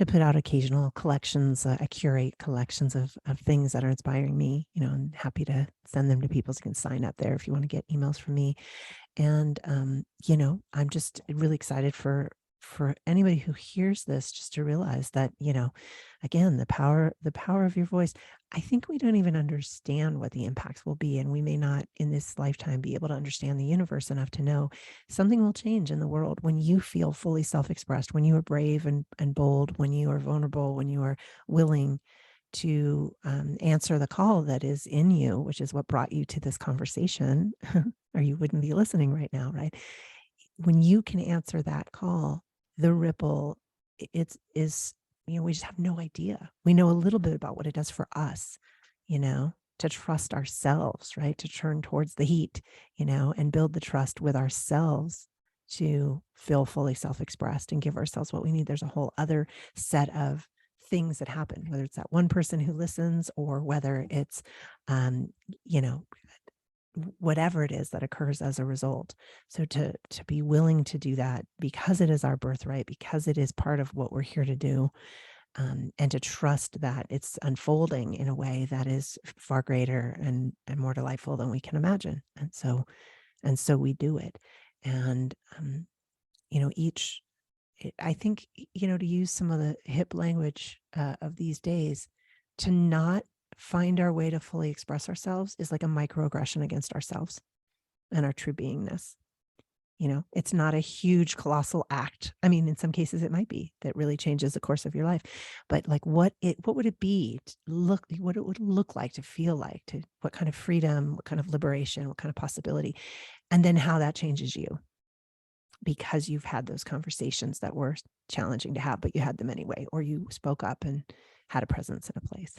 put out occasional collections. I curate collections of things that are inspiring me, and happy to send them to people. So you can sign up there if you want to get emails from me. And, I'm just really excited for anybody who hears this, just to realize that, again, the power of your voice. I think we don't even understand what the impacts will be. And we may not in this lifetime be able to understand the universe enough to know something will change in the world when you feel fully self-expressed, when you are brave and bold, when you are vulnerable, when you are willing to answer the call that is in you, which is what brought you to this conversation, or you wouldn't be listening right now, right? When you can answer that call, the ripple, is we just have no idea. We know a little bit about what it does for us, to trust ourselves, right? To turn towards the heat, and build the trust with ourselves to feel fully self-expressed and give ourselves what we need. There's a whole other set of things that happen, whether it's that one person who listens or whether it's, you know, whatever it is that occurs as a result. So to be willing to do that because it is our birthright, because it is part of what we're here to do, and to trust that it's unfolding in a way that is far greater and more delightful than we can imagine. And so we do it. And I think, to use some of the hip language of these days, to not find our way to fully express ourselves is like a microaggression against ourselves and our true beingness. It's not a huge, colossal act. I mean, in some cases it might be that really changes the course of your life, but like what would it be to what it would look like, to feel like, what kind of freedom, what kind of liberation, what kind of possibility, and then how that changes you because you've had those conversations that were challenging to have, but you had them anyway, or you spoke up and had a presence in a place.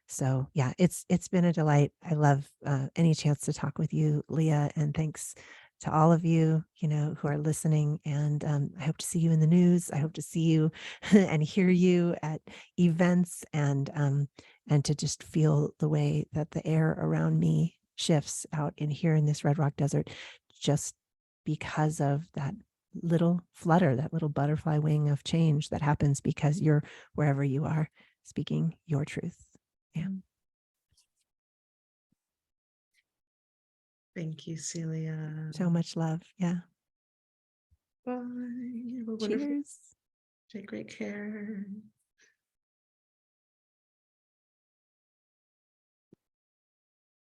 So yeah, it's been a delight. I love any chance to talk with you, Leah, and thanks to all of you, who are listening. And I hope to see you in the news. I hope to see you and hear you at events, and to just feel the way that the air around me shifts out in here in this Red Rock Desert, just because of that little flutter, that little butterfly wing of change that happens because you're wherever you are speaking your truth. Yeah. Thank you, Celia. So much love. Yeah. Bye. Have a wonderful. Cheers. Take great care.